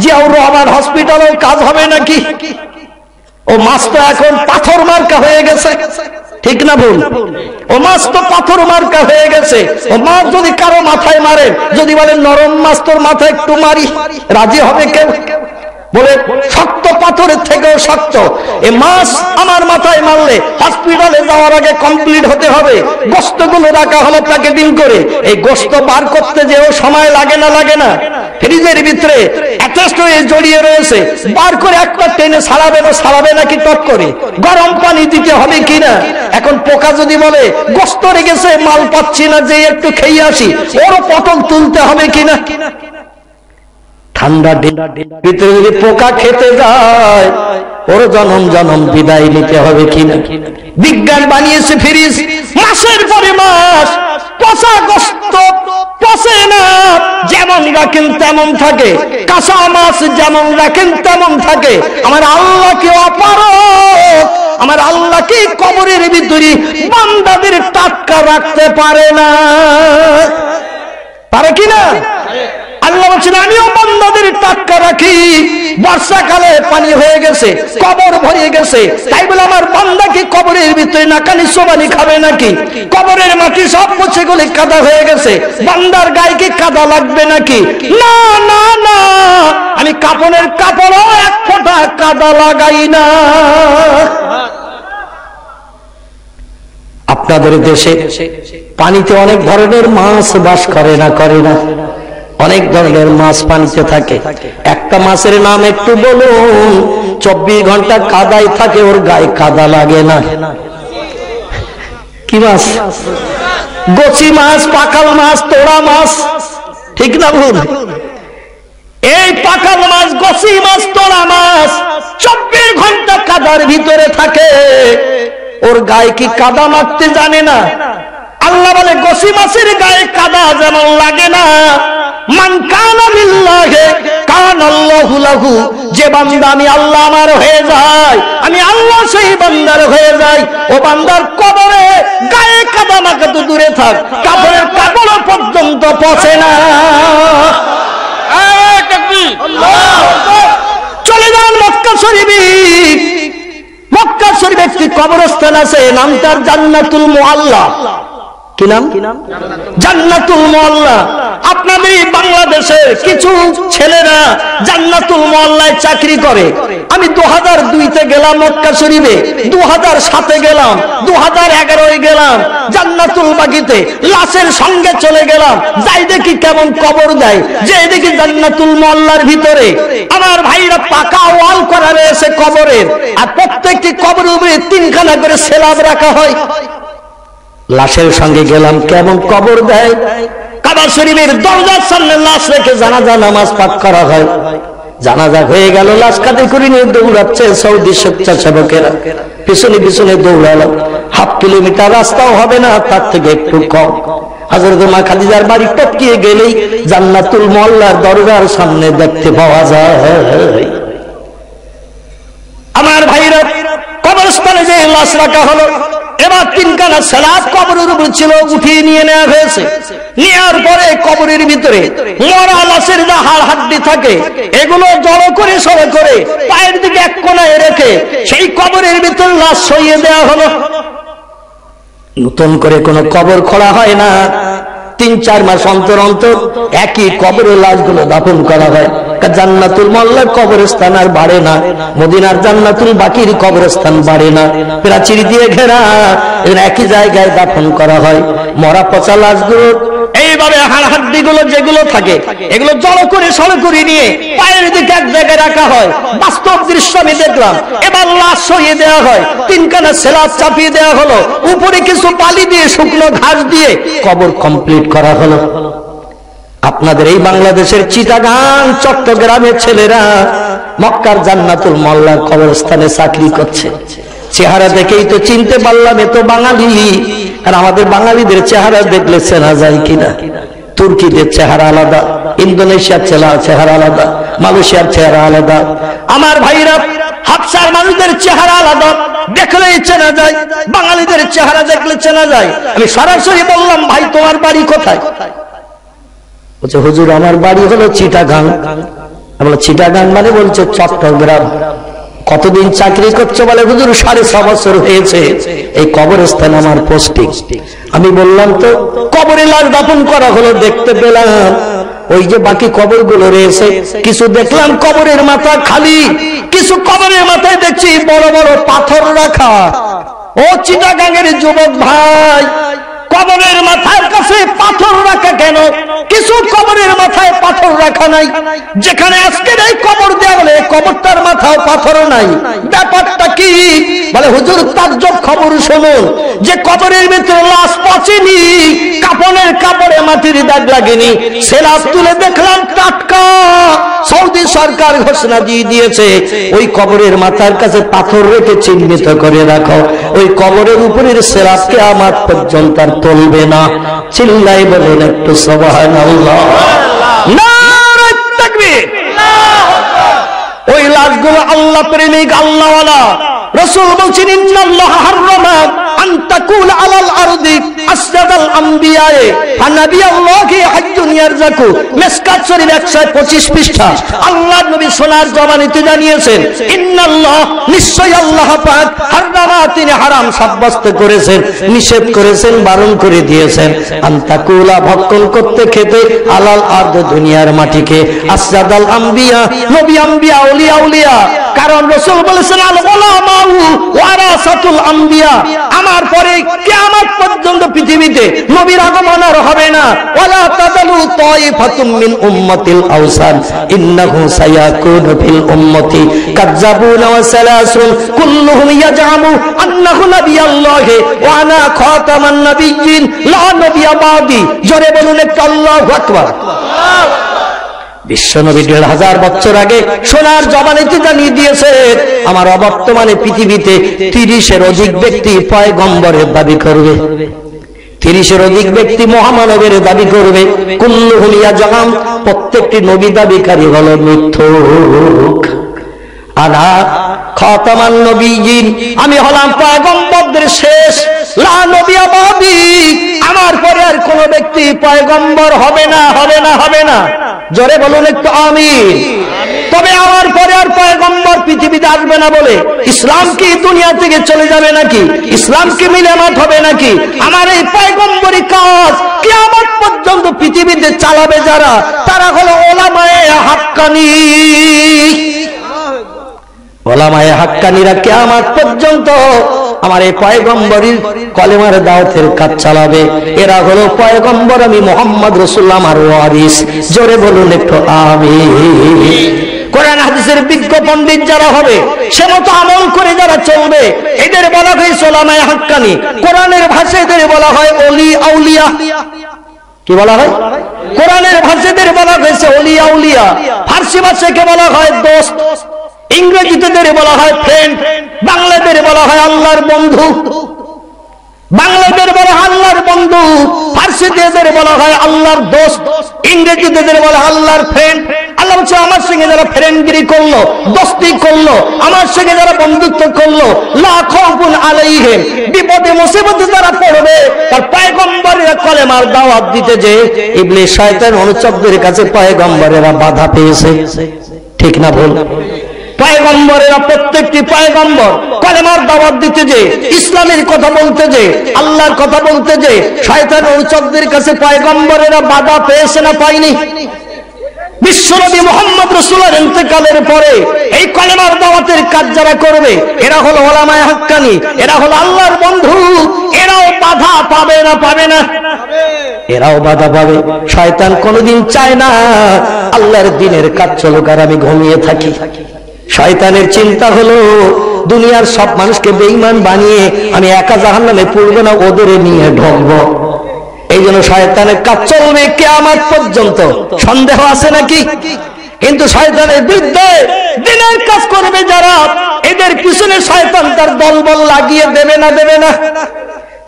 জিয়াউর রহমান হসপিটালেও কাজ হবে নাকি? ও মাছ তো এখন পাথর মার্কা হয়ে গেছে, ঠিক না ভুল? ও মাছ তো পাথর মার্কা হয়ে গেছে। ও মাছ যদি কারো মাথায় মারে, যদি বলে নরম মাছ তোর মাথায় একটু মারি, রাজি হবে কেউ? বলে শক্ত পাথরের থেকেও শক্ত এ মাছ আমার মাথায় মারলে হসপিটালে যাওয়ার আগে কমপ্লিট হতে হবে। গোশতগুলো রাখা হলো প্যাকেটিং করে, এই গোশত বার করতে যেও সময় লাগে না? লাগে না? ফ্রিজের ভিতরে অ্যাটাচড হয়ে জড়িয়ে রয়েছে, বার করে একটা টেনে ছাড়াবে না? ছাড়াবে নাকি টক করে? গরম পানি দিতে হবে কিনা? এখন পোকা যদি বলে গোশত রেখেছে মাল পাচ্ছি না, যে একটু খেয়ে আসি, ওরও পটল তুলতে হবে কিনা? ঠান্ডা ভিতরে যদি পোকা খেতে যায়, ওর জনম জনম বিদায় নিতে হবে কিনা? বিজ্ঞান বানিয়েছে ফ্রিজ, মাসের পরে মাস পচা গোশত পচে না, যেমন রাখেন তেমন থাকে। কাঁচা মাছ যেমন রাখেন তেমন থাকে। আমার আল্লাহকে অপারক, আমার আল্লাহকে কবরের ভিতরে বান্দাদের টাটকা রাখতে পারে না? পারে কিনা? আল্লাহ বলছেন আমিও বান্দাদের টাটকা রাখি। বর্ষাকালে পানি হয়ে গেছে, কবর ভরে গেছে, তাই বলে আমার বান্দাকে কবরের ভিতরে নাকানি সোবানি খাবে নাকি? কবরের মাটি সব পচে গলে কাদা হয়ে গেছে, বান্দার গায়ে কি কাদা লাগবে নাকি? না না না, আমি কাপড়ের কাপড়ও 1 ফোঁটা কাদা লাগাই না। আপনাদের দেশে পানিতে অনেক ধরনের মাছ বাস করে না? করে না? অনেক ধরনের মাছ পানিতে থাকে। একটা মাছের নাম একটু বলুন, 24 ঘন্টা কাদায় থাকে, ওর গায়ে কাদা লাগে না? কি মাছ? গোচি মাছ, পাকাল মাছ, তোড়া মাছ, ঠিক না ভুল? এই পাকাল মাছ, গোচি মাছ, তোড়া মাছ 24 ঘন্টা কাদার ভিতরে থাকে, ওর গায়ে কি কাদা মাখতে জানে না? আল্লাহ বলে গোসি মাছের গায়ে কাদা যেমন লাগে না, মান কানা লিল্লাহি কানাল্লাহু লাহু, যে বান্দা আমি আল্লাহ আমার হয়ে যায়, আমি আল্লাহ সেই বান্দার হয়ে যাই। ও বান্দার কবরে গায়ে কাদা মাখা তো দূরে থাক, কাপড়ের কাপড় পর্যন্ত পচে না। চলে যান মক্কা শরীফে। মক্কা শরীফে একটি কবরস্থান আছে, নাম তার জান্নাতুল মুআল্লা। কি নাম? জান্নাতুল মুআল্লা। আপনাদের বাংলাদেশের কিছু ছেলেরা জান্নাতুল মুআল্লায় চাকরি করে। আমি 2002-তে গেলাম মক্কা শরীফে, 2007-এ গেলাম, 2011-এ গেলাম, জান্নাতুল বাকিতে লাশের সঙ্গে চলে গেলাম। যাই দেখি কেমন কবর দেয়, যে দেখি জান্নাতুল মুআল্লার ভিতরে আমার ভাইরা পাকা ওয়াল করা রয়েছে কবরের, আর প্রত্যেকটি কবরের উপরে 3খানা করে সেলাব রাখা হয়। লাশের সঙ্গে গেলাম, কেমন কবর দেয়। কাবা শরীফের দরজার সামনে লাশ রেখে জানাজা নামাজ পাঠ করা হয়। জানাজা হয়ে গেল, লাশ কাঁধে করে নিয়ে দৌড়াচ্ছে সৌদি স্বেচ্ছাসেবকেরা, পিছনে পিছনে দৌড়ালাম। 1/2 কিলোমিটার রাস্তাও হবে না, তার থেকে একটু কম। হযরত মা খাদিজার বাড়ি টপকিয়ে গেলেই জান্নাতুল মুআল্লার দরজার সামনে দেখতে পাওয়া যায়। আমার ভাইরা, কবরস্থানে যে লাশ রাখা হলো, এবার 3খানা সেলাব কবরের উপর ছিল, উঠিয়ে নিয়ে নেওয়া হয়েছে। নেওয়ার পরে কবরের ভিতরে মরা লাশের যা হাড় হাড্ডি থাকে, এগুলো জড়ো করে সরে করে পায়ের দিকে এক কোণায় রেখে সেই কবরের ভিতর লাশ সইয়ে দেওয়া হলো। নতুন করে কোনো কবর খোঁড়া হয় না, 3-4 মাস অন্তর অন্তর একই কবরে লাশগুলো দাফন করা হয়। জান্নাতুল মুআল্লার কবরস্থান আর বাড়ে না, মদিনার জান্নাতুল বাকির কবরস্থান বাড়ে না, প্রাচীর দিয়ে ঘেরা, একই জায়গায় দাফন করা হয়। মরা পচা লাশগুলো এইভাবে হাড় হাড্ডি গুলো যেগুলো থাকে এগুলো জড়ো করে সরে করে নিয়ে পায়ের দিকে এক জায়গায় রাখা হয়। বাস্তব দৃশ্য আমি দেখলাম। এবার লাশ সরিয়ে দেওয়া হয়, 3খানা সেলাব চাপিয়ে দেওয়া হলো, উপরে কিছু বালি দিয়ে শুকনো ঘাস দিয়ে কবর কমপ্লিট করা হলো। আপনাদের এই বাংলাদেশের চিটাগাং চট্টগ্রামের ছেলেরা মক্কার জান্নাতুল মুআল্লার কবরস্থানে চাকরি করছে। চেহারা দেখেই তো চিনতে পারলাম এ তো বাঙালি। আর আমাদের বাঙালিদের চেহারা দেখলে চেনা যায় কিনা? তুর্কিদের চেহারা আলাদা, ইন্দোনেশিয়ার চেহারা আলাদা, মালয়েশিয়ার চেহারা আলাদা। আমার ভাইরা, হাবশার মানুষদের চেহারা আলাদা, দেখলেই চেনা যায়। বাঙালিদের চেহারা দেখলে চেনা যায়। আমি সরাসরি বললাম, ভাই তোমার বাড়ি কোথায়? বলছে হুজুর আমার বাড়ি হলো চিটাগাং। আমরা চিটাগাং মানে বলছে চট্টগ্রাম। কতদিন চাকরি করছো? বলে হুজুর 6.5 বছর হয়েছে এই কবরস্থানে আমার পোস্টিং। আমি বললাম তো কবরে লাশ দাফন করা হলো, দেখতে পেলাম ওই যে বাকি কবরগুলো রয়েছে, কিছু দেখলাম কবরের মাথা খালি, কিছু কবরের মাথায় দেখছি বড় বড় পাথর রাখা। ও চিটাগাংয়ের যুবক ভাই, কবরের মাথার কাছে পাথর রাখা কেন? কিছু কবরের মাথায় পাথর রাখা নাই। যেখানে আজকের এই কবর দেওয়া হলে কবরটার মাথাও পাথর নাই। ব্যাপারটা কি? বলে হুজুর তাজ্জব খবর শুনুন, যে কবরের ভিতরে লাশ পচেনি, কাফনের কাপড়ে মাটির দাগ লাগেনি, সেলাব তুলে দেখলাম টাটকা। সৌদি সরকার ঘোষণা দিয়ে দিয়েছে ওই কবরের মাথার কাছে পাথর রেখে চিহ্নিত করে রাখো, ওই কবরের উপরের সেলাব কিয়ামত পর্যন্ত আর চলবে না। চিল্লাই বলেন একটু সুবহানাল্লাহ। নারে তাকবীর। ওই লাশগুলো আল্লাহ প্রেমিক, আল্লাহওয়ালা। রাসূল বলছেন ইন্নাল্লাহা হারামা আন তাকুল আলাল আরদি আসজাদাল আমবিয়ায়ে ফানাবিয়াল্লাহি হাজ্জুন ইয়ারজাকু। মিসকাত শরীফ 125 পৃষ্ঠা। আল্লাহর নবী সোনার জবানিতে জানিয়েছেন, ইন্নাল্লাহ, নিশ্চয় আল্লাহ পাক, হারামা, তিনি হারাম সাব্যস্ত করেছেন, নিষেধ করেছেন, বারণ করে দিয়েছেন, আন তাকুলা, ভক্ষণ করতে, খেতে, আলাল আরদ, দুনিয়ার মাটিকে, আসজাদাল আমবিয়া, নবী আম্বিয়া, আউলিয়া আউলিয়া। কারণ রাসূল বলেছেন আল উলামা ওয়ারাসাতুল আম্বিয়া, আমার পরে কিয়ামত পর্যন্ত পৃথিবীতে নবীর আগমন আর হবে না। ওয়ালা তাযালু তায়ফাতুম মিন উম্মাতিল আওসান ইন্নাহু সায়াকুনু ফিল উম্মতি কাযাবুনা ওয়া সালাসুন কুল্লুহুম ইয়াজামু আন্নাহু নাবিয়াল্লাহি ওয়া আনা খাতামান নাবিয়্যিন লা নাবিয়্যা বাদি। জোরে বলুন একটু আল্লাহু আকবার। বিশ্বনবী 1500 বছর আগে সোনার জবানিতে জানিয়ে দিয়েছে, আমার অবর্তমানে পৃথিবীতে 30-এর অধিক ব্যক্তি পয়গম্বরের দাবি করবে, 30-এর অধিক ব্যক্তি মহামানবের দাবি করবে। কুল্লুহুম ইয়াজআম, প্রত্যেকটি নবী দাবিকারী হলো মিথ্যুক। আনা খাতামান নবিয়্যিন, আমি হলাম পয়গম্বরদের শেষ। লা নবিয়্যা বাদি, আমার পরে আর কোন ব্যক্তি পয়গম্বর হবে না, হবে না, হবে না। জোরে বলুন একটু আমিন। তবে আমার পরে আর পয়গম্বর পৃথিবীতে আসবে না বলে ইসলাম কি দুনিয়া থেকে চলে যাবে নাকি? ইসলাম কি মিলামাত হবে নাকি? আমার এই পয়গম্বরী কাজ কিয়ামত পর্যন্ত পৃথিবীতে চালাবে যারা, তারা হলো ওলামায়ে হাক্কানি। ওলামায়ে হাক্কানিরা কিয়ামত পর্যন্ত আমার এই পয়গম্বরীর কলেমার দাওয়াতের কাজ চালাবে। এরা হলো পয়গম্বর, আমি মুহাম্মদ রাসূলুল্লাহ আমার ওয়ারিস। জোরে বলুন একটু আমিন। কোরআন হাদিসের বিজ্ঞ পণ্ডিত যারা হবে, সে মতো আমল করে যারা চলবে, এদের বলা হয়েছে ওলামায়ে হাক্কানি। কোরআনের ভাষায় এদের বলা হয় ওলি আউলিয়া। কি বলা হয়? কোরআনের ভাষায় বলা হয়েছে ওলি আউলিয়া। ফার্সি ভাষাকে বলা হয় দোস্ত, ইংরেজিতে বলা হয় ফ্রেন্ড, বাংলাদেশে বলা হয় আল্লাহর বন্ধু। বাংলাদেশে বলা হয় আল্লাহর বন্ধু, ফার্সিতে বলা হয় আল্লাহর দোস্ত, ইংরেজিতে বলা হয় আল্লাহর ফ্রেন্ড। আল্লাহ বলছে আমার সঙ্গে যারা ফ্রেন্ডগিরি করলো, দোস্তি করলো, আমার সঙ্গে যারা বন্ধুত্ব করলো, লা খাউফুন আলাইহিম, বিপদে মুসিবতে যারা পড়বে, তার পয়গম্বরেরা কলেমার দাওয়াত দিতে যে ইবলিস শয়তান অনুচরদের কাছে পয়গম্বরেরা বাধা পেয়েছে। ঠিক না ভুল? পয়গম্বরেরা প্রত্যেকটি পয়গম্বর কলেমার দাওয়াত দিতে যে, ইসলামের কথা বলতে যে, আল্লাহর কথা বলতে যে, শয়তান অনুচরদের কাছে পয়গম্বরেরা বাধা পেয়েছে না পায়নি? বিশ্বনবী মুহাম্মদ রাসূলুল্লাহর ইন্তেকালের পরে এই কলেমার দাওয়াতের কাজ যারা করবে, এরা হলো ওলামায়ে হাক্কানি, এরা হলো আল্লাহর বন্ধু। এরাও বাধা পাবে না? পাবে না? এরাও বাধা পাবে। শয়তান কোনোদিন চায় না আল্লাহর দ্বীনের কাজ চলুক আর আমি ঘুমিয়ে থাকি। শয়তানের চিন্তা হলো দুনিয়ার সব মানুষকে বেঈমান বানিয়ে আমি একা জাহান্নামে পড়ব না, ওদের নিয়ে ঢুকবো। এই জন্য শয়তানের কাজ চলবে কিয়ামত পর্যন্ত। সন্দেহ আছে নাকি? কিন্তু শয়তানের বিরুদ্ধে দ্বীনের কাজ করবে যারা, এদের পিছনে শয়তান তার দলবল লাগিয়ে দেবে না? দেবে না?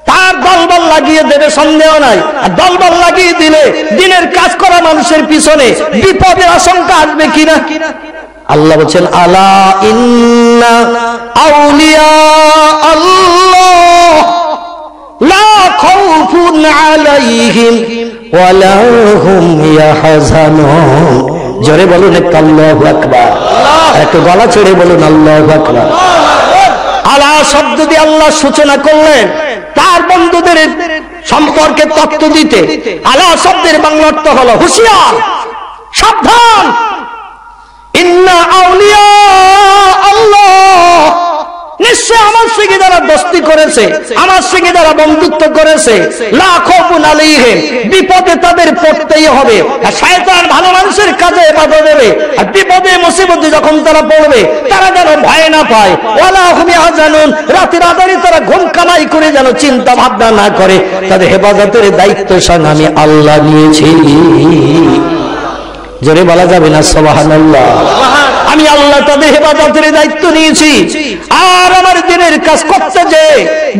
তার দলবল লাগিয়ে দেবে, সন্দেহ নাই। আর দলবল লাগিয়ে দিলে দ্বীনের কাজ করা মানুষের পিছনে বিপদের আশঙ্কা আসবে কিনা? আল্লাহ বলছেন আলা ইন্না আউলিয়া আল্লাহ লা খাউফুন আলাইহিম ওয়া লা হুম ইয়াহজানুন। জোরে বলুন একটু আল্লাহু আকবার। একটু গলা ছেড়ে বলুন আল্লাহু আকবার। আলা শব্দ দিয়ে আল্লাহ সূচনা করলেন তার বন্ধুদের সম্পর্কে তথ্য দিতে। আলা শব্দের বাংলা অর্থ হলো হুঁশিয়ার, সাবধান। ইন্না আউলিয়া আল্লাহ, নিশ্চয় আমার সঙ্গে যারা দোস্তি করেছে, আমার সঙ্গে যারা বন্ধুত্ব করেছে, লা খাউফুন আলাইহিম, বিপদে তাদের পড়তেই হবে। আর শয়তান ভালো মানুষের কাজে বাধা দেবে, আর বিপদে মুসিবতে যখন তারা পড়বে তারা যেন ভয় না পায়। ওয়ালা হুম ইয়াহজানুন, রাতের আধারে তারা ঘুম কামাই করে যেন চিন্তা ভাবনা না করে। তাদের হেফাজতের দায়িত্ব স্বয়ং আমি আল্লাহ নিয়েছি। জোরে বলা যাবে না সুবহানাল্লাহ? আমি আল্লাহ তাদের হেফাজতের দায়িত্ব নিয়েছি। আর আমার দ্বীনের কাজ করতে যে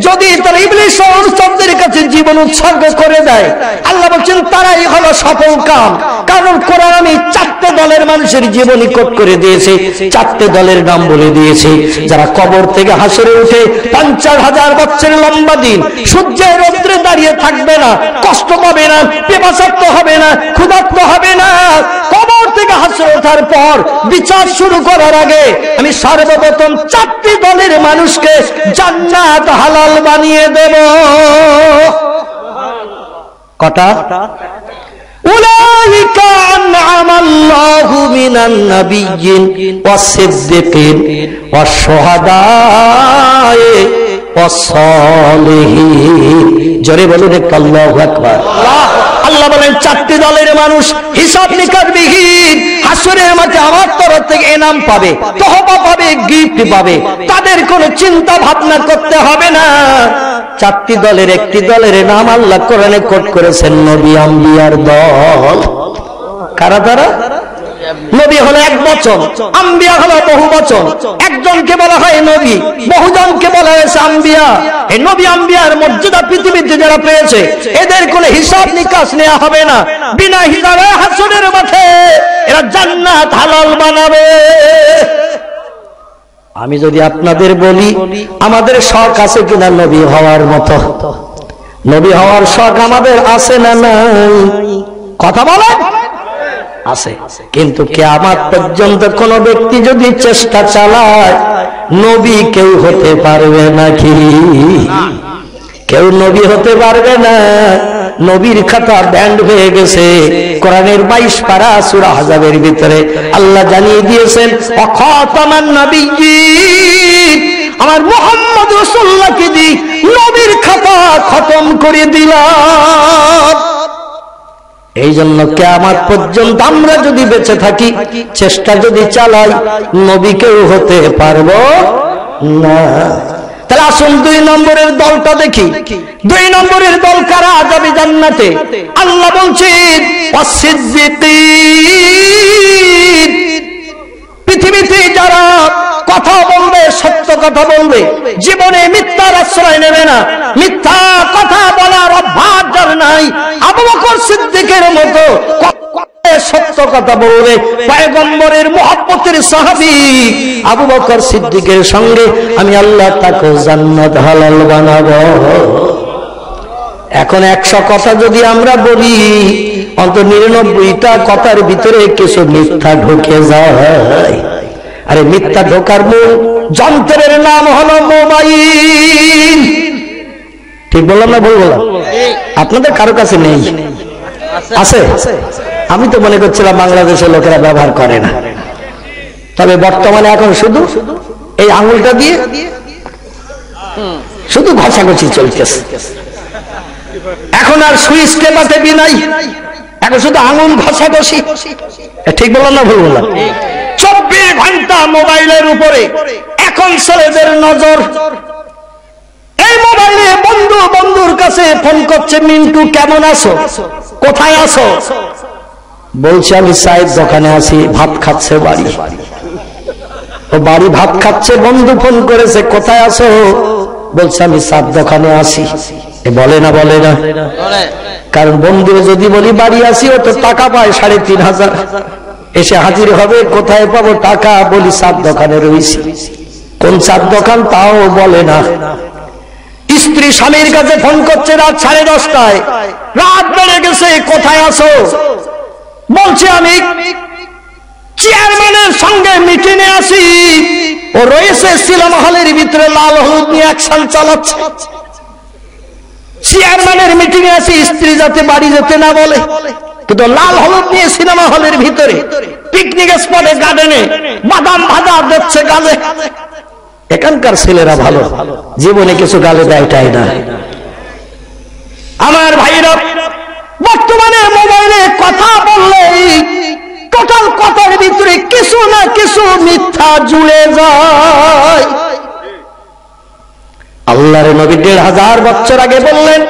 যদি তারা ইবলিস অনুচরদের কাছে জীবন উৎসর্গ করে দেয়, আল্লাহ বলছেন তারাই হলো সফল কাম। কারণ কোরআন আমি 4টে দলের মানুষের জীবনী কোট করে দিয়েছে, 4টে দলের নাম বলে দিয়েছে। যারা কবর থেকে হাসরে উঠে 50,000 বছরের লম্বা দিন সূর্যের রৌদ্রে দাঁড়িয়ে থাকবে না, কষ্ট পাবে না, পিপাসার্ত হবে না, ক্ষুধার্ত হবে না। কবর থেকে হাসরে ওঠার পর বিচার শুরু করার আগে আমি সর্বপ্রথম 4টি দলের মানুষকে জান্নাত হালাল বানিয়ে দেব। কটা? উলাইকা আন'আমাল্লাহু মিনান নাবিয়্যিন ওয়াস-সিদ্দীকিন ওয়াশ-শুহাদায়ে ওয়াস-সালিহিন। জোরে বলুন একটু আল্লাহু আকবার। আল্লাহ বলেন 4টি দলের মানুষ হিসাব নিকাশবিহীন হাসরের মাঠে আমার তরফ থেকে ইনাম পাবে, তোহফা পাবে, গিফট পাবে। তাদের কোনো চিন্তা ভাবনা করতে হবে না। 4টি দলের একটি দলের নাম আল্লাহ কোরআনে কোট করেছেন, নবী আম্বিয়ার দল। কারা তারা? নবী হলো এক বচন, আম্বিয়া হলো বহু বচন। একজনকে বলা হয় নবী, বহুজনকে বলা হয়েছে আম্বিয়া। এই নবী আম্বিয়ার মর্যাদা পৃথিবীতে যারা পেয়েছে এদের কোনো হিসাব নিকাশ নেওয়া হবে না। বিনা হিসাবে হাসরের মাঠে এরা জান্নাত হালাল বানাবে। আমি যদি আপনাদের বলি আমাদের শখ আছে কিনা নবী হওয়ার মতো? নবী হওয়ার শখ আমাদের আছে না নাই? কথা বলেন। আছে। কিন্তু কিয়ামত পর্যন্ত কোন ব্যক্তি যদি চেষ্টা চালায় নবী কেউ হতে পারবে নাকি? কেউ নবী হতে পারবে না। নবীর খাতা ব্যান্ড হয়ে গেছে। কোরআনের 22 পারা সূরা আহজাবের ভিতরে আল্লাহ জানিয়ে দিয়েছেন খাতামান নবিয়্যিন, আমার মুহাম্মদ রাসূলুল্লাহকে দি নবীর খাতা খতম করে দিলাম। এই জন্য কিয়ামত পর্যন্ত আমরা যদি বেঁচে থাকি, চেষ্টা যদি চালাই, নবী কেউ হতে পারবো না। তাহলে আসুন 2 নম্বরের দলটা দেখি। 2 নম্বরের দল কারা যাবে জান্নাতে? আল্লাহ বলছেন ওয়াসিদ্দিকিন, পৃথিবীতে যারা কথা বলবে, সত্য কথা বলবে, জীবনে মিথ্যার আশ্রয় নেবে না, মিথ্যা কথা বলার অভ্যাস যার নাই, আবু বকর সিদ্দিকের মতো সত্য কথা বলবে। পয়গম্বরের মুহাব্বতের সাহাবী আবু বকর সিদ্দিকের সঙ্গে আমি আল্লাহ তাকে জান্নাত হালাল বানাবো। এখন 100 কথা যদি আমরা বলি, অন্তত 99টা কথার ভিতরে কিছু মিথ্যা ঢুকে যায়। আরে মিথ্যা ঢোকার মূল যন্ত্রের নাম হলো মোবাইল। ঠিক বললাম না ভুল বললাম? আপনাদের কারো কাছে নেই? আছে? আমি তো মনে করছিলাম বাংলাদেশের লোকেরা ব্যবহার করে না। তবে বর্তমানে এখন শুধু এই আঙুলটা দিয়ে শুধু ঘষাঘষি চলতেছে। এখন আর সুইচ টেপাতে বি নাই, এখন শুধু আঙুল ঘষাঘষি। ঠিক বললাম না ভুল বললাম? 24 ঘন্টা মোবাইলের উপরে এখন ছেলেদের নজর। এই মোবাইলে বন্ধু বন্ধুর কাছে ফোন করছে, মিন্টু কেমন আছো, কোথায় আছো? বলছে আমি চায়ের দোকানে আছি, ভাত খাচ্ছে বাড়ি। ও বাড়ি ভাত খাচ্ছে, বন্ধু ফোন করেছে কোথায় আছো? বলছে আমি চায়ের দোকানে আছি। বলে না বলে না? কারণ বন্ধু যদি বলি বাড়ি আসি, ও তো টাকা পায় 3500, এসে হাজির হবে। কোথায় পাবো টাকা? বলি চায়ের দোকানে রয়েছি। কোন চায়ের দোকান তাও বলে না। স্ত্রী স্বামীর কাছে ফোন করছে রাত 10:30টায়, রাত বেড়ে গেছে, কোথায় আছো? বলছে আমি চেয়ারম্যানের সঙ্গে মিটিংয়ে আছি। ও রয়েছে সিনেমা হলের ভিতরে, লাল হলুদ নিয়ে অ্যাকশন চালাচ্ছে। চেয়ারম্যানের মিটিংয়ে আছি, স্ত্রী যাতে বাড়ি যেতে না বলে, কিন্তু লাল হলুদ নিয়ে সিনেমা হলের ভিতরে পিকনিক স্পটে গার্ডেনে বাদাম ভাজা দিচ্ছে গালে। এখানকার ছেলেরা ভালো, জীবনে কিছু গালে দেয়টাই না। আমার ভাইরা, বর্তমানে মোবাইলে কথা বললেই টোটাল কথার ভিতরে কিছু না কিছু মিথ্যা জুড়ে যায়। আল্লাহর নবী 1500 বছর আগে বললেন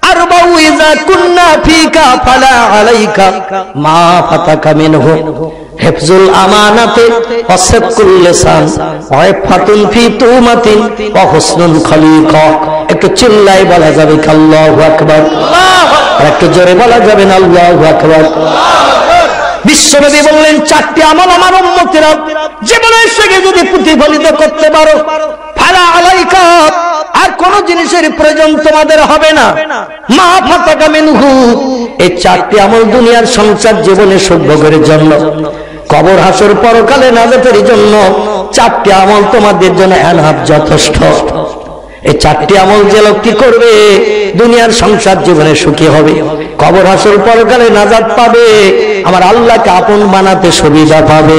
আরবাউ ইযা কুন্না ফিকা ফালা আলাইকা মা ফাতাকা মিনহু হিফজুল আমানাতি ওয়া সিদকুল লিসান ওয়া ইফাতুন ফি তুমাতিন ওয়া হুসনুল খলিকা। একটু চিল্লায় বলা যাবে আল্লাহু আকবার, আর একটু জোরে বলা যাবে না আল্লাহু আকবার। বিশ্বনবী বললেন 4টি আমল আমার উম্মতেরা জীবনের সঙ্গে যদি প্রতিফলিত করতে পারো, ফালা আলাইকা, আর কোন জিনিসের প্রয়োজন তোমাদের হবে না। মা ফাতাকা মিনহু, এই 4টি আমল দুনিয়ার সংসার জীবনে সৌভাগ্যের জন্য, কবর হাসর পরকালে নাজাতের জন্য 4টি আমল তোমাদের জন্য এনাফ, যথেষ্ট। এই 4টি আমল যে লোকটি করবে দুনিয়ার সংসার জীবনে সুখী হবে, কবর হাসর পরকালে নাজাত পাবে, আমার আল্লাহকে আপন বানাতে সুবিধা পাবে।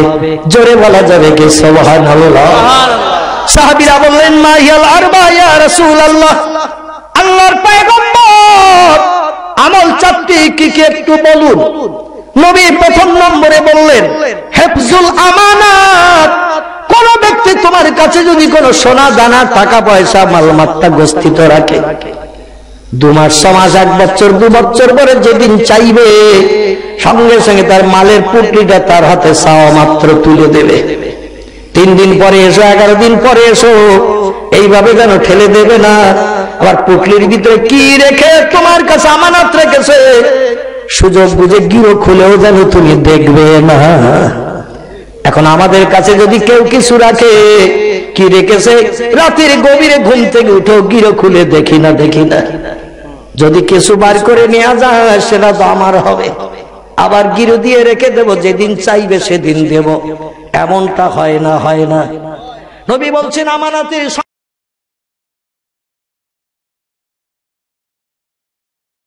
জোরে বলা যাবে কি সুবহানাল্লাহ? সাহাবীরা বললেন মা হিয়াল আরবা ইয়া রাসূলুল্লাহ, আল্লাহর পয়গম্বর আমল 4টি কি কি একটু বলুন। নবী প্রথম নম্বরে বললেন হিফজুল আমানাত। কোন ব্যক্তি তোমার কাছে যদি কোনো সোনা দানা টাকা পয়সা মালমাত্তা গচ্ছিত রাখে, 2 মাস 6 মাস 1 বছর 2 বছর পরে যেদিন চাইবে সঙ্গে সঙ্গে তার মালের পুটলিটা তার হাতে চাওয়া মাত্র তুলে দেবে। 3 দিন পরে এসো, 11 দিন পরে এসো, এইভাবে যেন ঠেলে দেবে না। আবার পুটলির ভিতরে কি রেখে তোমার কাছে আমানত রেখেছে, সুযোগ বুঝে গিরো খুলেও যেন তুমি দেখবে না। এখন আমাদের কাছে যদি কেউ কিছু রাখে, কি রেখেছে, রাতের গভীরে ঘুম থেকে উঠো গিরো খুলে দেখি না। যদি কিছু বার করে নেওয়া যায় সেটা তো আমার হবে, আবার গিরো দিয়ে রেখে দেব, যেদিন চাইবে সেদিন দেব। এমনটা হয় না। নবী বলছেন আমানতের